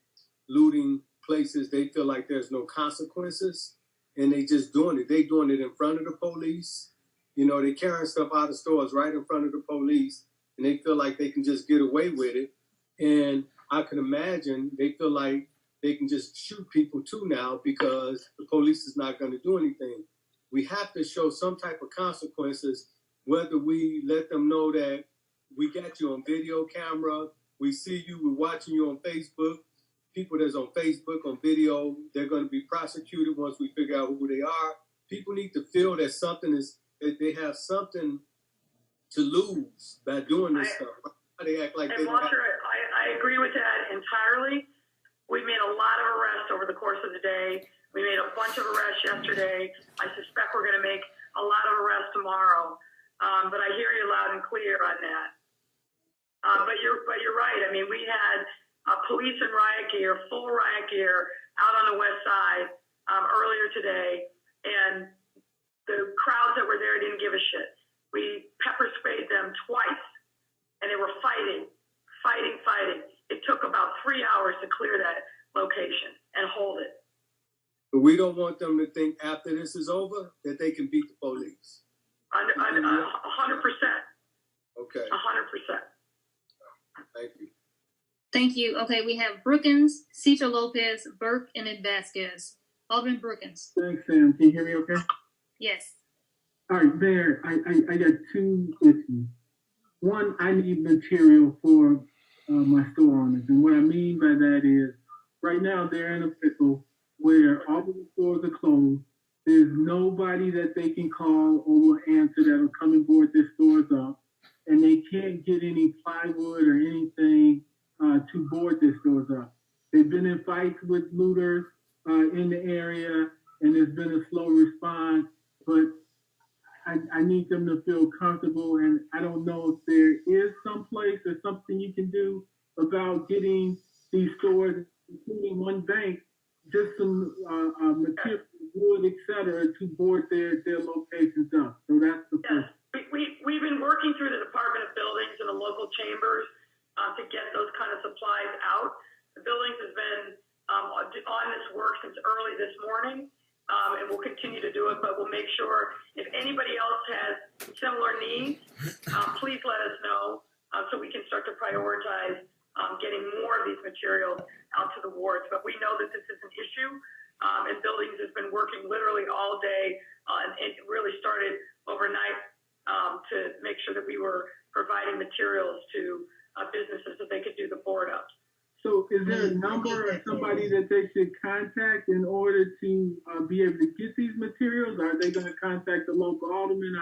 looting places, they feel like there's no consequences, and they just doing it. They doing it in front of the police. You know, they carrying stuff out of stores right in front of the police, and they feel like they can just get away with it. And I can imagine they feel like they can just shoot people too now because the police is not going to do anything. We have to show some type of consequences, whether we let them know that we got you on video camera, we see you, we're watching you on Facebook. People that's on Facebook, on video, they're going to be prosecuted once we figure out who they are. People need to feel that that they have something to lose by doing this stuff. They act like and Walter, I agree with that entirely. We made a lot of arrests over the course of the day. We made a bunch of arrests yesterday. I suspect we're going to make a lot of arrests tomorrow. But I hear you loud and clear on that. But you're right. I mean, we had police in riot gear, full riot gear, out on the west side earlier today, and the crowds that were there didn't give a shit. We pepper sprayed them twice, and they were fighting. It took about 3 hours to clear that location and hold it. But we don't want them to think after this is over that they can beat the police. 100%. Okay. 100%. Thank you. Thank you. Okay, we have Brookins, Cito Lopez, Burke, and then Vasquez. Alderman Brookins. Thanks, Sam. Can you hear me okay? Yes. All right, Mayor, I got two issues. One, I need material for my store owners. And what I mean by that is, right now they're in a pickle where all of the stores are closed. There's nobody that they can call or will answer that'll come and board their stores up. And they can't get any plywood or anything to board their stores up. They've been in fights with looters in the area, and there's been a slow response. But I need them to feel comfortable, and I don't know if there is some place or something you can do about getting these stores, including one bank, just some material, wood, etc., to board their locations up. So that's the first. We've been working through the Department of Buildings and the local chambers to get those kind of supplies out. The buildings has been on this work since early this morning. And we'll continue to do it, but we'll make sure if anybody else has similar needs, please let us know so we can start to prioritize getting more of these materials out to the wards. But we know that this is an issue, and Buildings has been working literally all day, and it really started overnight to make sure that we were providing materials to businesses so they could do the board ups. So is there a number of somebody that they should contact in order to be able to get these materials? Are they going to contact the local alderman?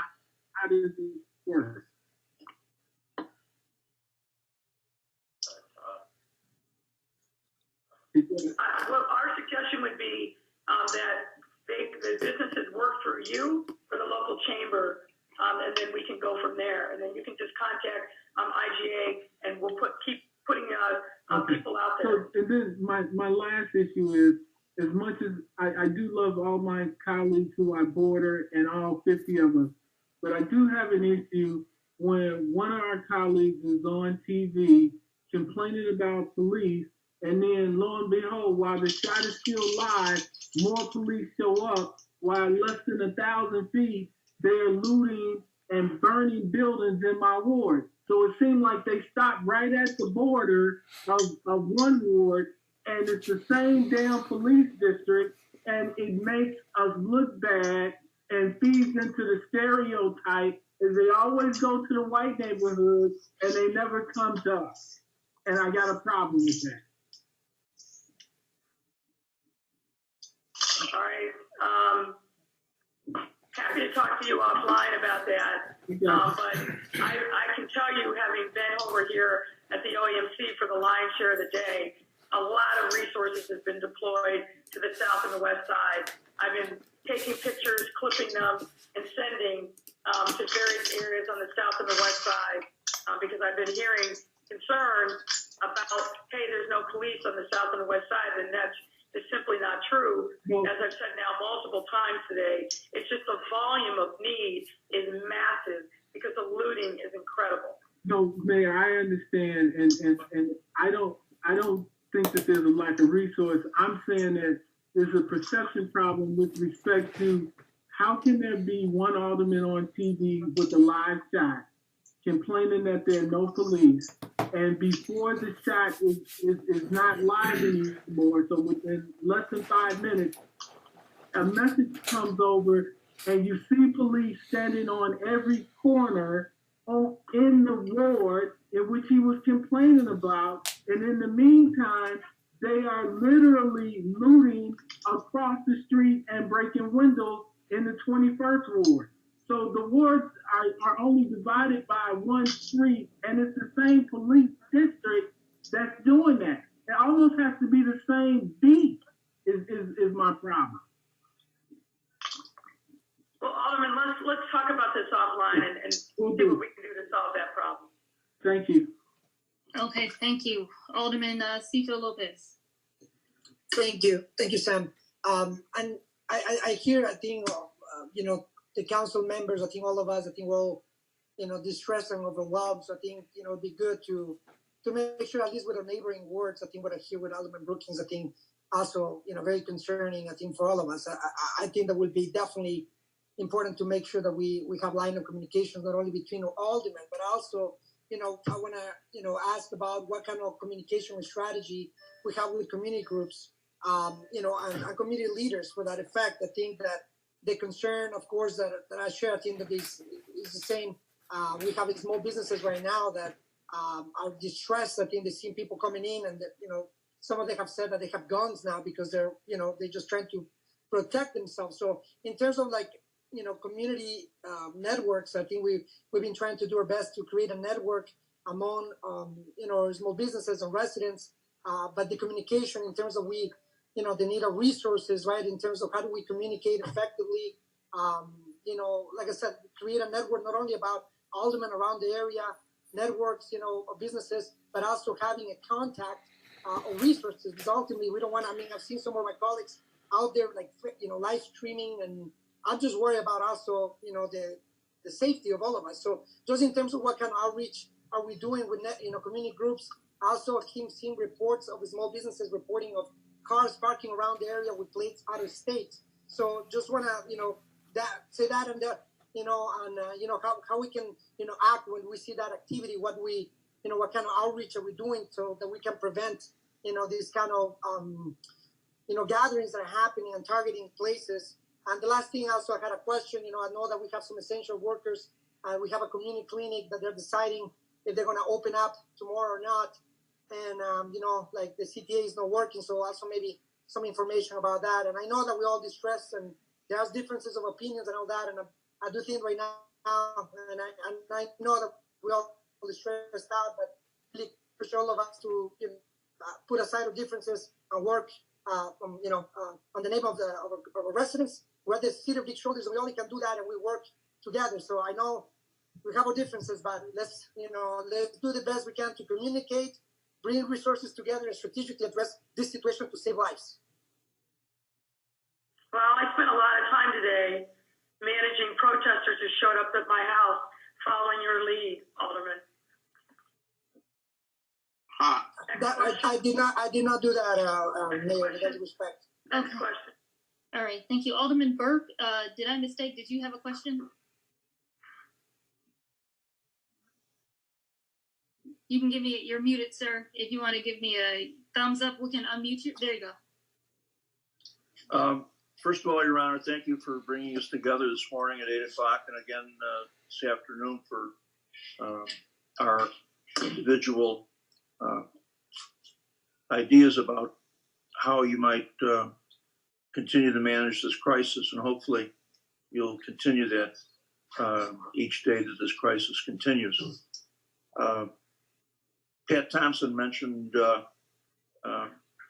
How does it work? Well, our suggestion would be that the businesses work through you for the local chamber, and then we can go from there. And then you can just contact IGA, and we'll keep putting people out there. So, and then my last issue is, as much as I do love all my colleagues who I border and all 50 of us, but I do have an issue when one of our colleagues is on TV complaining about police, and then lo and behold, while the shot is still live, more police show up, while less than 1,000 feet, they're looting and burning buildings in my ward. So it seemed like they stopped right at the border of one ward, and it's the same damn police district, and it makes us look bad and feeds into the stereotype is they always go to the white neighborhood and they never come to us. And I got a problem with that. All right. Happy to talk to you offline about that. But I can tell you, having been over here at the OEMC for the lion's share of the day, a lot of resources have been deployed to the south and the west side. I've been taking pictures, clipping them, and sending to various areas on the south and the west side because I've been hearing concerns about, hey, there's no police on the south and the west side, and that's is simply not true. No. As I've said now multiple times today, it's just the volume of need is massive because the looting is incredible. No, Mayor, I understand, and I don't think that there's a lack of resource. I'm saying that there's a perception problem with respect to how can there be one alderman on TV with a live shot complaining that there are no police, and before the shot is not live anymore, so within less than 5 minutes, a message comes over and you see police standing on every corner in the ward in which he was complaining about, and in the meantime, they are literally looting across the street and breaking windows in the 21st ward. So the wards are only divided by one street, and it's the same police district that's doing that. It almost has to be the same beat is my problem. Well, Alderman, let's talk about this offline and see what we can do to solve that problem. Thank you. Okay, thank you. Alderman Cito Lopez. Thank you, Sam. And I hear, I think, the council members, I think all of us, I think we're all, distressed and overwhelmed. So I think, it'd be good to make sure, at least with our neighboring wards, I think what I hear with Alderman Brookings, I think also, very concerning, I think, for all of us. I think that would be definitely important to make sure that we have line of communication, not only between aldermen, but also, I want to, ask about what kind of communication strategy we have with community groups, and community leaders for that effect. I think that the concern, of course, that I share, I think that is the same. We have small businesses right now that are distressed. I think they've seen people coming in, and that, some of them have said that they have guns now because they're just trying to protect themselves. So in terms of community networks, I think we've been trying to do our best to create a network among small businesses and residents. But the communication in terms of the need of resources, right? In terms of how do we communicate effectively, like I said, create a network not only about aldermen around the area, networks, of businesses, but also having a contact of resources. Because ultimately, we don't want. I've seen some of my colleagues out there, live streaming, and I'm just worried about also, the safety of all of us. So just in terms of what kind of outreach are we doing with community groups, also I've seen reports of small businesses reporting of cars parking around the area with plates out of state. So just want to, say that and that, how we can, act when we see that activity, what kind of outreach are we doing so that we can prevent, these kind of, gatherings that are happening and targeting places. And the last thing also, I had a question, I know that we have some essential workers, we have a community clinic that they're deciding if they're going to open up tomorrow or not. And, the CTA is not working, so also maybe some information about that. And I know that we're all distressed and there's differences of opinions and all that. And I do think right now, and I know that we're all distressed out, but really push all of us to put aside our differences and work, on the name of our residents. We're the city of Big Shoulders, and we only can do that, and we work together. So I know we have our differences, but let's do the best we can to communicate, bring resources together, and strategically address this situation to save lives. Well, I spent a lot of time today managing protesters who showed up at my house following your lead, Alderman. I did not do that, Mayor, with all due respect. Next question. All right, thank you. Alderman Burke, did I mistake? Did you have a question? You can give me, you're muted, sir. If you want to give me a thumbs up, we can unmute you. There you go. First of all, Your Honor, thank you for bringing us together this morning at 8 o'clock and again this afternoon for our individual ideas about how you might continue to manage this crisis, and hopefully you'll continue that each day that this crisis continues. Pat Thompson mentioned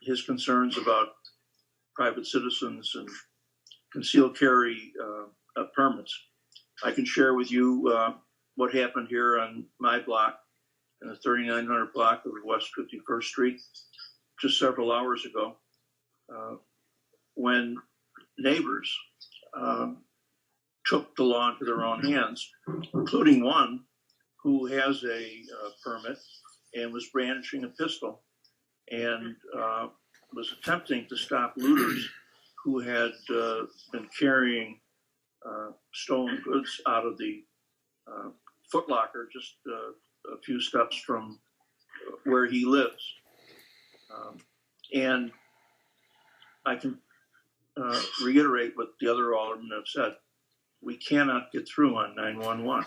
his concerns about private citizens and concealed carry permits. I can share with you what happened here on my block, in the 3900 block of West 51st Street, just several hours ago. when neighbors took the law into their own hands, including one who has a permit and was brandishing a pistol and was attempting to stop looters who had been carrying stolen goods out of the Foot Locker just a few steps from where he lives. And I can reiterate what the other aldermen have said. We cannot get through on 911.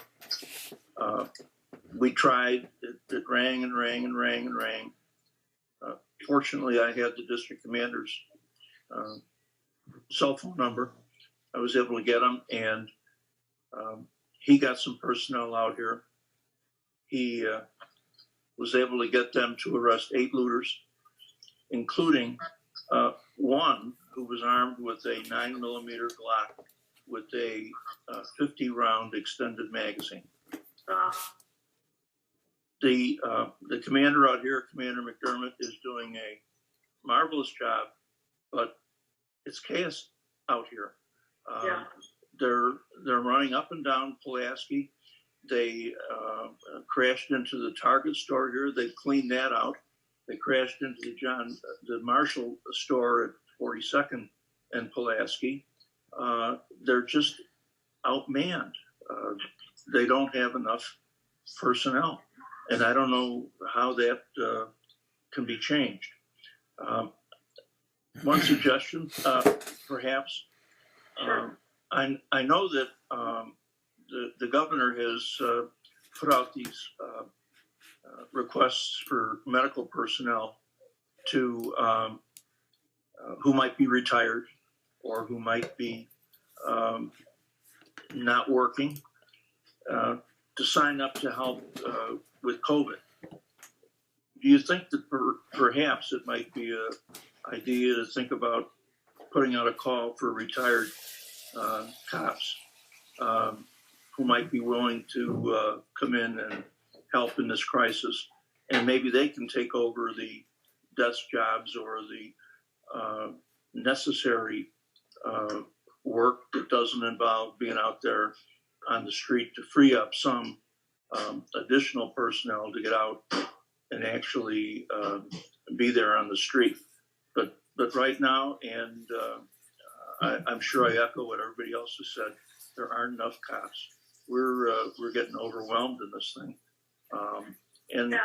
We tried, it rang and rang and rang and rang. Fortunately, I had the district commander's cell phone number. I was able to get him, and he got some personnel out here. He was able to get them to arrest 8 looters, including one who was armed with a 9mm Glock with a 50-round extended magazine. The commander out here, Commander McDermott, is doing a marvelous job, but it's chaos out here. They're running up and down Pulaski. They crashed into the Target store here. They cleaned that out. They crashed into the Marshall store at 42nd and Pulaski. They're just outmanned. They don't have enough personnel, and I don't know how that can be changed. One suggestion, perhaps. I know that the governor has put out these requests for medical personnel to who might be retired or who might be not working to sign up to help with COVID. Do you think that perhaps it might be an idea to think about putting out a call for retired cops who might be willing to come in and help in this crisis, and maybe they can take over the desk jobs or the necessary work that doesn't involve being out there on the street, to free up some additional personnel to get out and actually be there on the street. But right now, and I'm sure I echo what everybody else has said, there aren't enough cops. We're getting overwhelmed in this thing. And yeah,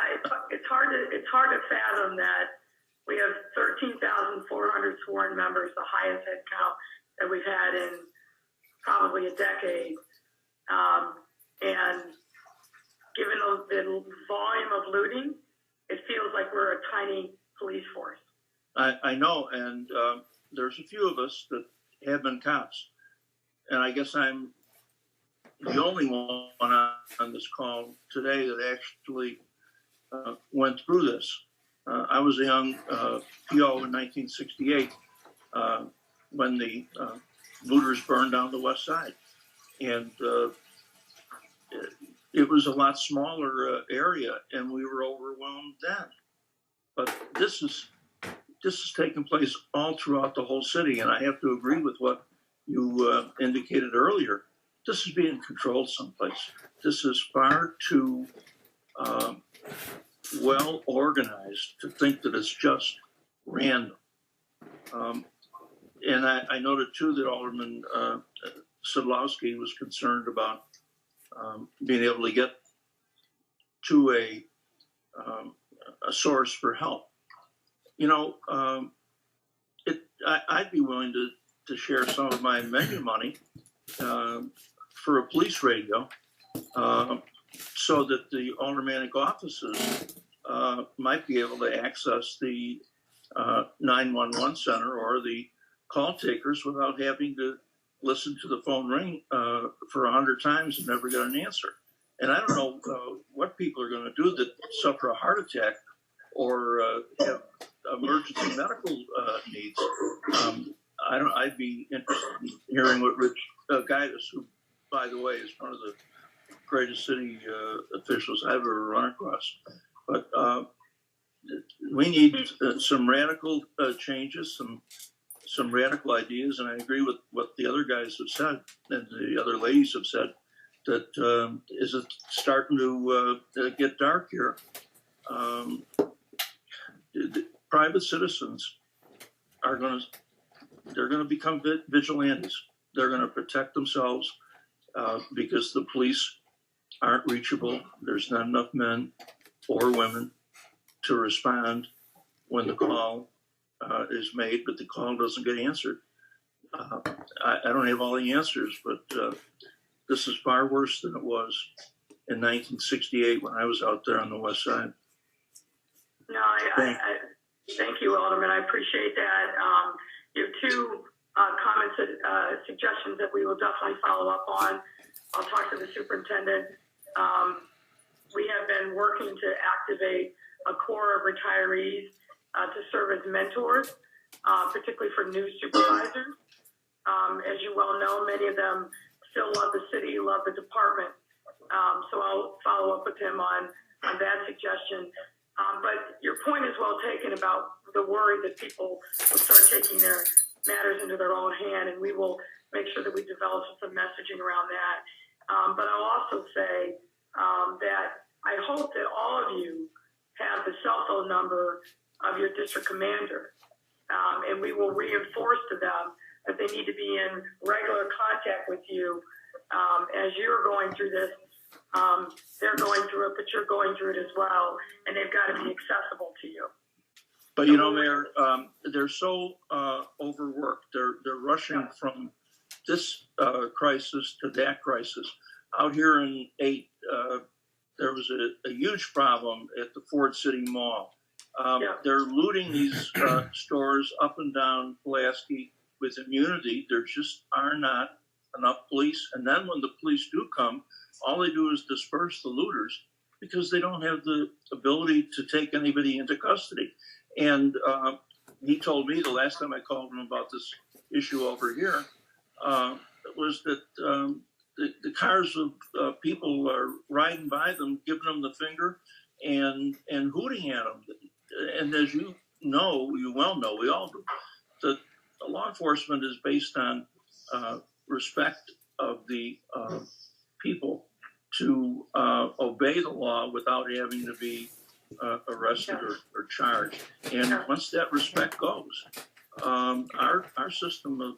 it's hard to fathom that we have 13,400 sworn members, the highest head count that we've had in probably a decade. And given the volume of looting, it feels like we're a tiny police force. I know, and there's a few of us that have been cops, and I guess I'm the only one on this call today that actually went through this. I was a young PO in 1968 when the looters burned down the west side, and it was a lot smaller area, and we were overwhelmed then. But this is taking place all throughout the whole city, and I have to agree with what you indicated earlier. This is being controlled someplace. This is far too well organized to think that it's just random. And I noted too that Alderman Sadlowski was concerned about being able to get to a source for help. You know, I'd be willing to share some of my menu money for a police radio so that the aldermanic offices might be able to access the 911 center or the call takers without having to listen to the phone ring for 100 times and never get an answer. And I don't know what people are going to do that suffer a heart attack or have emergency medical needs. I'd be interested in hearing what Rich Gaitis, who, by the way, is one of the greatest city officials I've ever run across. But we need some radical changes, some some radical ideas, and I agree with what the other guys have said and the other ladies have said. That is it starting to get dark here. The private citizens are they're going to become vigilantes. They're going to protect themselves because the police aren't reachable. There's not enough men or women to respond when the call is made, but the call doesn't get answered. I don't have all the answers, but this is far worse than it was in 1968 when I was out there on the west side. No, I thank you, Alderman. I appreciate that. You have two comments, suggestions that we will definitely follow up on. I'll talk to the superintendent. We have been working to activate a core of retirees to serve as mentors, particularly for new supervisors. As you well know, many of them still love the city, love the department. So I'll follow up with him on that suggestion. But your point is well taken about the worry that people will start taking their matters into their own hand, and we will make sure that we develop some messaging around that. But I'll also say that I hope that all of you have the cell phone number of your district commander, and we will reinforce to them that they need to be in regular contact with you as you're going through this. They're going through it, but you're going through it as well, and they've got to be accessible to you. But you know, Mayor, they're so overworked. They're rushing from this crisis to that crisis. Out here in 8, there was a huge problem at the Ford City Mall. They're looting these stores up and down Pulaski with immunity. There just are not enough police. And then when the police do come, all they do is disperse the looters because they don't have the ability to take anybody into custody. And he told me the last time I called him about this issue over here was that the cars of people are riding by them, giving them the finger and hooting at them. And as you know, you well know, we all do, that law enforcement is based on respect of the people to obey the law without having to be arrested or charged. And once that respect goes, our system of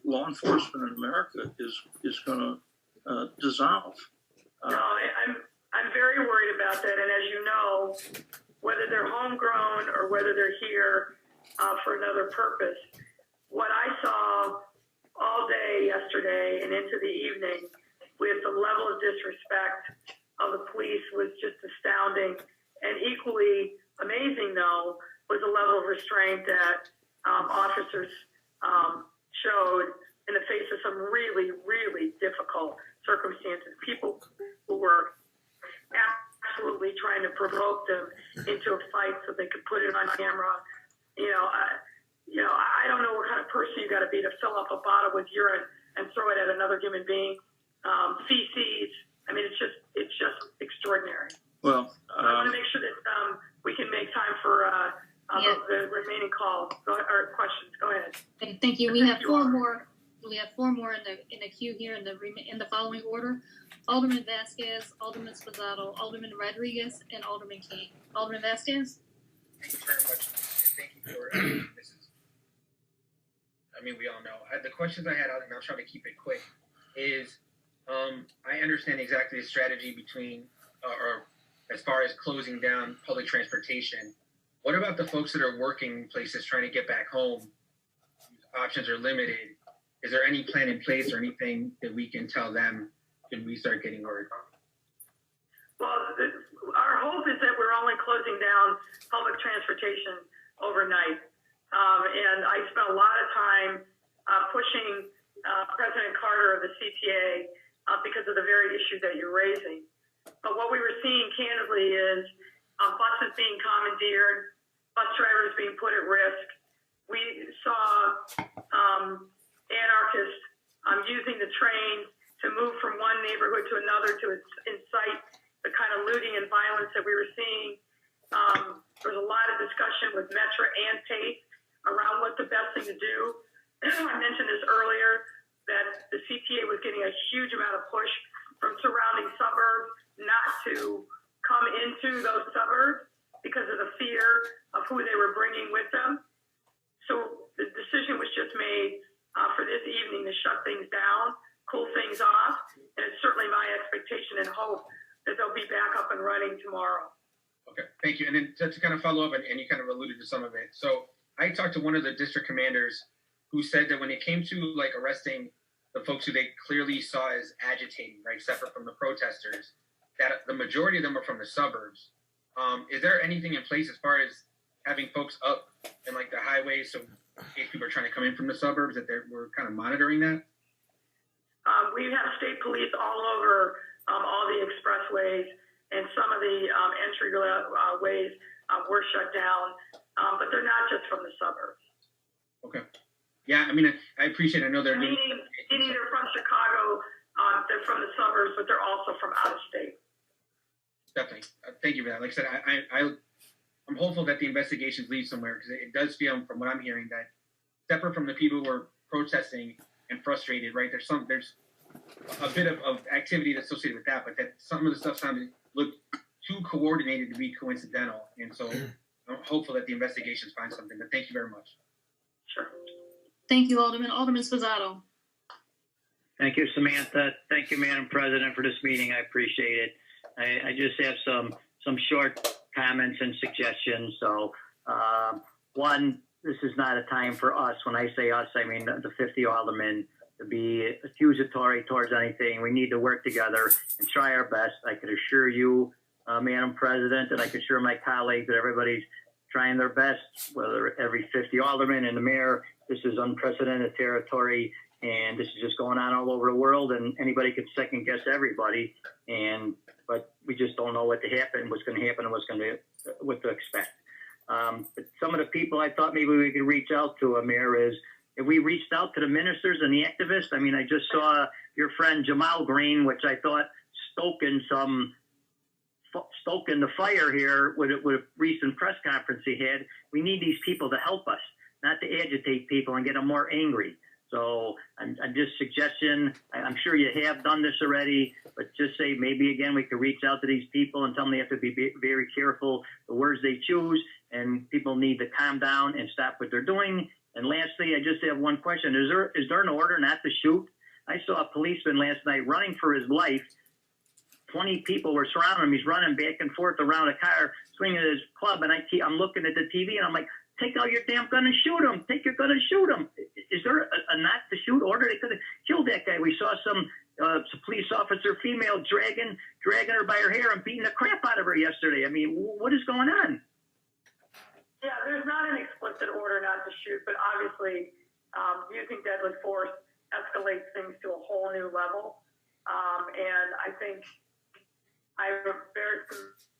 law enforcement in America is going to dissolve. No, I'm very worried about that. And as you know, whether they're homegrown or whether they're here for another purpose, what I saw all day yesterday and into the evening with the level of disrespect of the police was just astounding. And equally amazing, though, was the level of restraint that officers showed in the face of some really, really difficult circumstances. People who were absolutely trying to provoke them into a fight so they could put it on camera. I don't know what kind of person you got to be to fill up a bottle with urine and throw it at another human being. Feces. I mean, it's just extraordinary. Well, I want to make sure that we can make time for the remaining calls or questions. Go ahead. Okay, thank you. We have four more. We have 4 more in the queue here in the following order: Alderman Vasquez, Alderman Sposato, Alderman Rodriguez, and Alderman King. Alderman Vasquez. Thank you very much. Thank you for we all know. The questions I had, and I'll try to keep it quick, is I understand exactly the strategy between, or as far as closing down public transportation. What about the folks that are working places trying to get back home? Options are limited. Is there any plan in place or anything that we can tell them when we start getting word? Well, our hope is that we're only closing down public transportation overnight. And I spent a lot of time pushing President Carter of the CTA because of the very issue that you're raising. But what we were seeing candidly is buses being commandeered, bus drivers being put at risk. We saw anarchists using the train to move from one neighborhood to another to incite the kind of looting and violence that we were seeing. There was a lot of discussion with Metra and Tate around what the best thing to do. I mentioned this earlier, that the CTA was getting a huge amount of push from surrounding suburbs not to come into those suburbs because of the fear of who they were bringing with them. So the decision was just made for this evening to shut things down, cool things off, and it's certainly my expectation and hope that they'll be back up and running tomorrow. Okay, thank you. And then to kind of follow up, and you kind of alluded to some of it. So I talked to one of the district commanders who said that when it came to like arresting the folks who they clearly saw as agitating, right, separate from the protesters, that the majority of them are from the suburbs. Is there anything in place as far as having folks up in like the highways, so if people are trying to come in from the suburbs, that we're kind of monitoring that? We have state police all over all the expressways, and some of the entry ways were shut down, but they're not just from the suburbs. Okay. Yeah, I mean, I appreciate it. I know they're Meaning they're from Chicago, they're from the suburbs, but they're also from out of state. Definitely. Thank you for that. Like I said, I'm hopeful that the investigations lead somewhere, because it does feel, from what I'm hearing, that separate from the people who are protesting and frustrated, right, there's a bit of activity that's associated with that, but that some of the stuff looked too coordinated to be coincidental. And so I'm hopeful that the investigations find something. But thank you very much. Sure. Thank you, Alderman. Alderman Sposato. Thank you, Samantha. Thank you, Madam President, for this meeting. I appreciate it. I just have some short comments and suggestions. So, one, this is not a time for us. When I say us, I mean the 50 aldermen, to be accusatory towards anything. We need to work together and try our best. I can assure you, Madam President, and I can assure my colleagues that everybody's trying their best, whether every 50 aldermen and the mayor. This is unprecedented territory, and this is just going on all over the world, and anybody can second guess everybody. But we just don't know what's going to happen, and what to expect. But some of the people I thought maybe we could reach out to, Mayor, is if we reached out to the ministers and the activists. I mean, I just saw your friend Jamal Green, which I thought stoking the fire here with a recent press conference he had. We need these people to help us, not to agitate people and get them more angry. So I'm just suggesting, I'm sure you have done this already, but just say maybe again we could reach out to these people and tell them they have to be very careful the words they choose, and people need to calm down and stop what they're doing. And lastly, I just have one question. Is there an order not to shoot? I saw a policeman last night running for his life. 20 people were surrounding him. He's running back and forth around a car, swinging his club, and I'm looking at the TV, and I'm like, take out your damn gun and shoot him. Take your gun and shoot him. Is there a not to shoot order? They could have killed that guy. We saw some police officer, female, dragging her by her hair and beating the crap out of her yesterday. I mean, what is going on? Yeah, there's not an explicit order not to shoot, but obviously using deadly force escalates things to a whole new level. And I think I'm very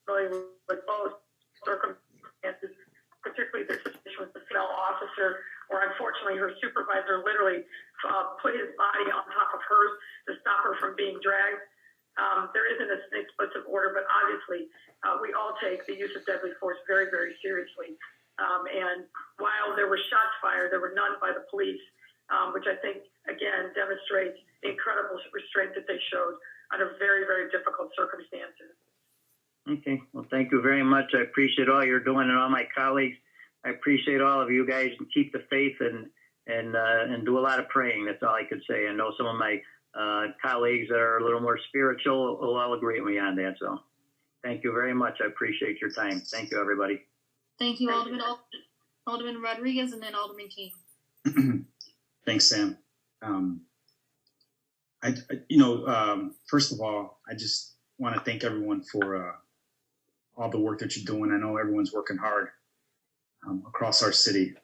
familiar with both circumstances, particularly the situation with the female officer, where unfortunately her supervisor literally put his body on top of hers to stop her from being dragged. There isn't an explicit order, but obviously we all take the use of deadly force very, very seriously. And while there were shots fired, there were none by the police, which I think, again, demonstrates the incredible restraint that they showed under very, very difficult circumstances. Okay. Well, thank you very much. I appreciate all you're doing, and all my colleagues. I appreciate all of you guys, and keep the faith and do a lot of praying. That's all I could say. I know some of my colleagues that are a little more spiritual will all agree with me on that. So thank you very much. I appreciate your time. Thank you, everybody. Thank you, Alderman Rodriguez, and then Alderman King. Thanks, Sam. First of all, I just want to thank everyone for all the work that you're doing. I know everyone's working hard across our city.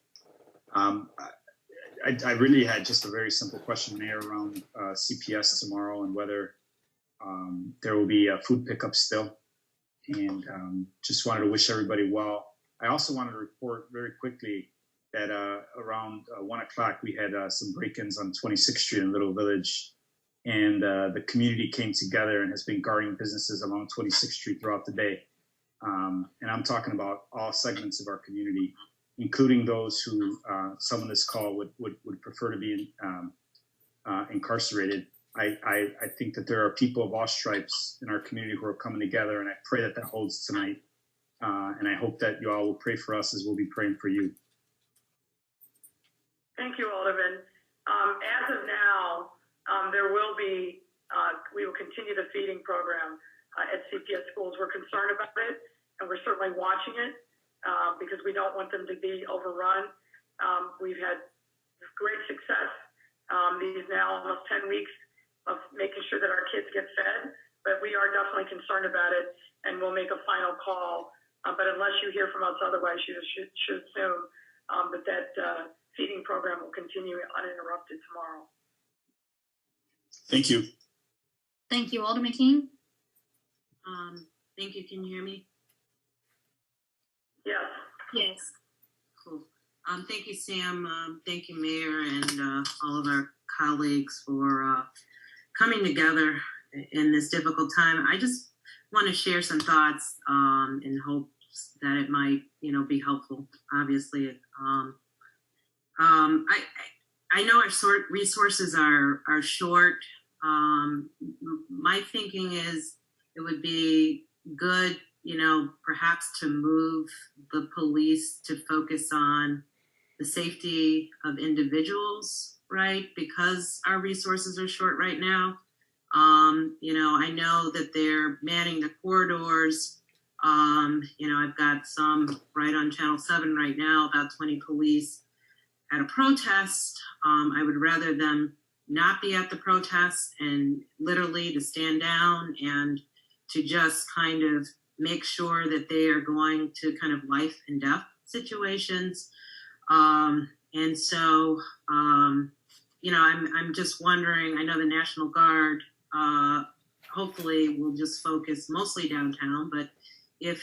I really had just a very simple question, Mayor, around CPS tomorrow and whether there will be a food pickup still. And just wanted to wish everybody well. I also wanted to report very quickly that around 1 o'clock we had some break-ins on 26th Street in Little Village. And the community came together and has been guarding businesses along 26th Street throughout the day. And I'm talking about all segments of our community. including those who some on this call would prefer to be incarcerated. I think that there are people of all stripes in our community who are coming together, and I pray that holds tonight. And I hope that you all will pray for us as we'll be praying for you. Thank you, Alderman. As of now, there will be, we will continue the feeding program at CPS schools. We're concerned about it, and we're certainly watching it because we don't want them to be overrun. We've had great success these now almost 10 weeks of making sure that our kids get fed, but we are definitely concerned about it, and we'll make a final call. But unless you hear from us otherwise, you should assume that feeding program will continue uninterrupted tomorrow. Thank you. Thank you, Alderman King. Thank you. Can you hear me? Yes. Yes. Cool. Thank you, Sam. Thank you, Mayor, and all of our colleagues for coming together in this difficult time. I just want to share some thoughts in hopes that it might, be helpful. Obviously, I know our resources are short. My thinking is it would be good, perhaps to move the police to focus on the safety of individuals, right? Because our resources are short right now. I know that they're manning the corridors. I've got some right on Channel 7 right now, about 20 police at a protest. I would rather them not be at the protest and literally to stand down and to just kind of make sure that they are going to kind of life and death situations. And so, I'm just wondering, I know the National Guard hopefully will just focus mostly downtown, but if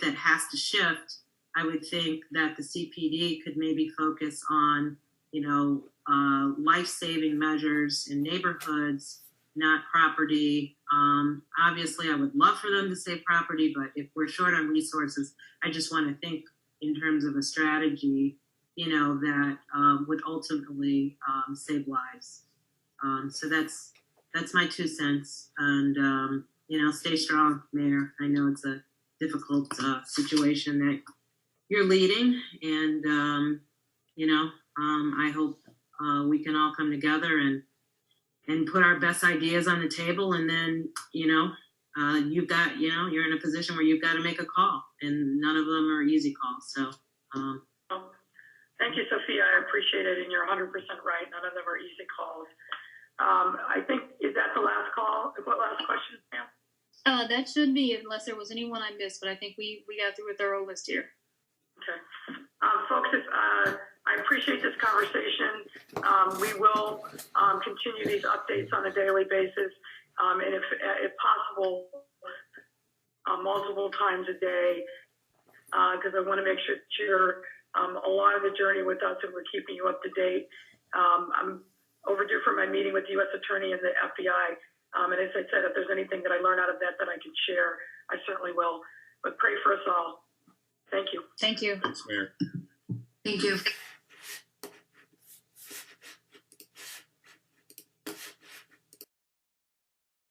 that has to shift, I would think that the CPD could maybe focus on, life-saving measures in neighborhoods, not property. Obviously, I would love for them to save property, but if we're short on resources, I just want to think in terms of a strategy, that would ultimately save lives. So that's my 2 cents. And, stay strong, Mayor. I know it's a difficult situation that you're leading, and I hope we can all come together and put our best ideas on the table, and then you've got you're in a position where you've got to make a call, and none of them are easy calls. So thank you, Sophia. I appreciate it, and you're 100% right. None of them are easy calls. I think, is that the last call? What last question, Sam? That should be, unless there was anyone I missed, but I think we got through a thorough list here. Okay. Folks, I appreciate this conversation. We will continue these updates on a daily basis, and if possible, multiple times a day, because I want to make sure that you're along the journey with us and we're keeping you up to date. I'm overdue for my meeting with the U.S. Attorney and the FBI. And as I said, if there's anything that I learn out of that I can share, I certainly will. But pray for us all. Thank you. Thank you. Thanks, Mayor. Thank you.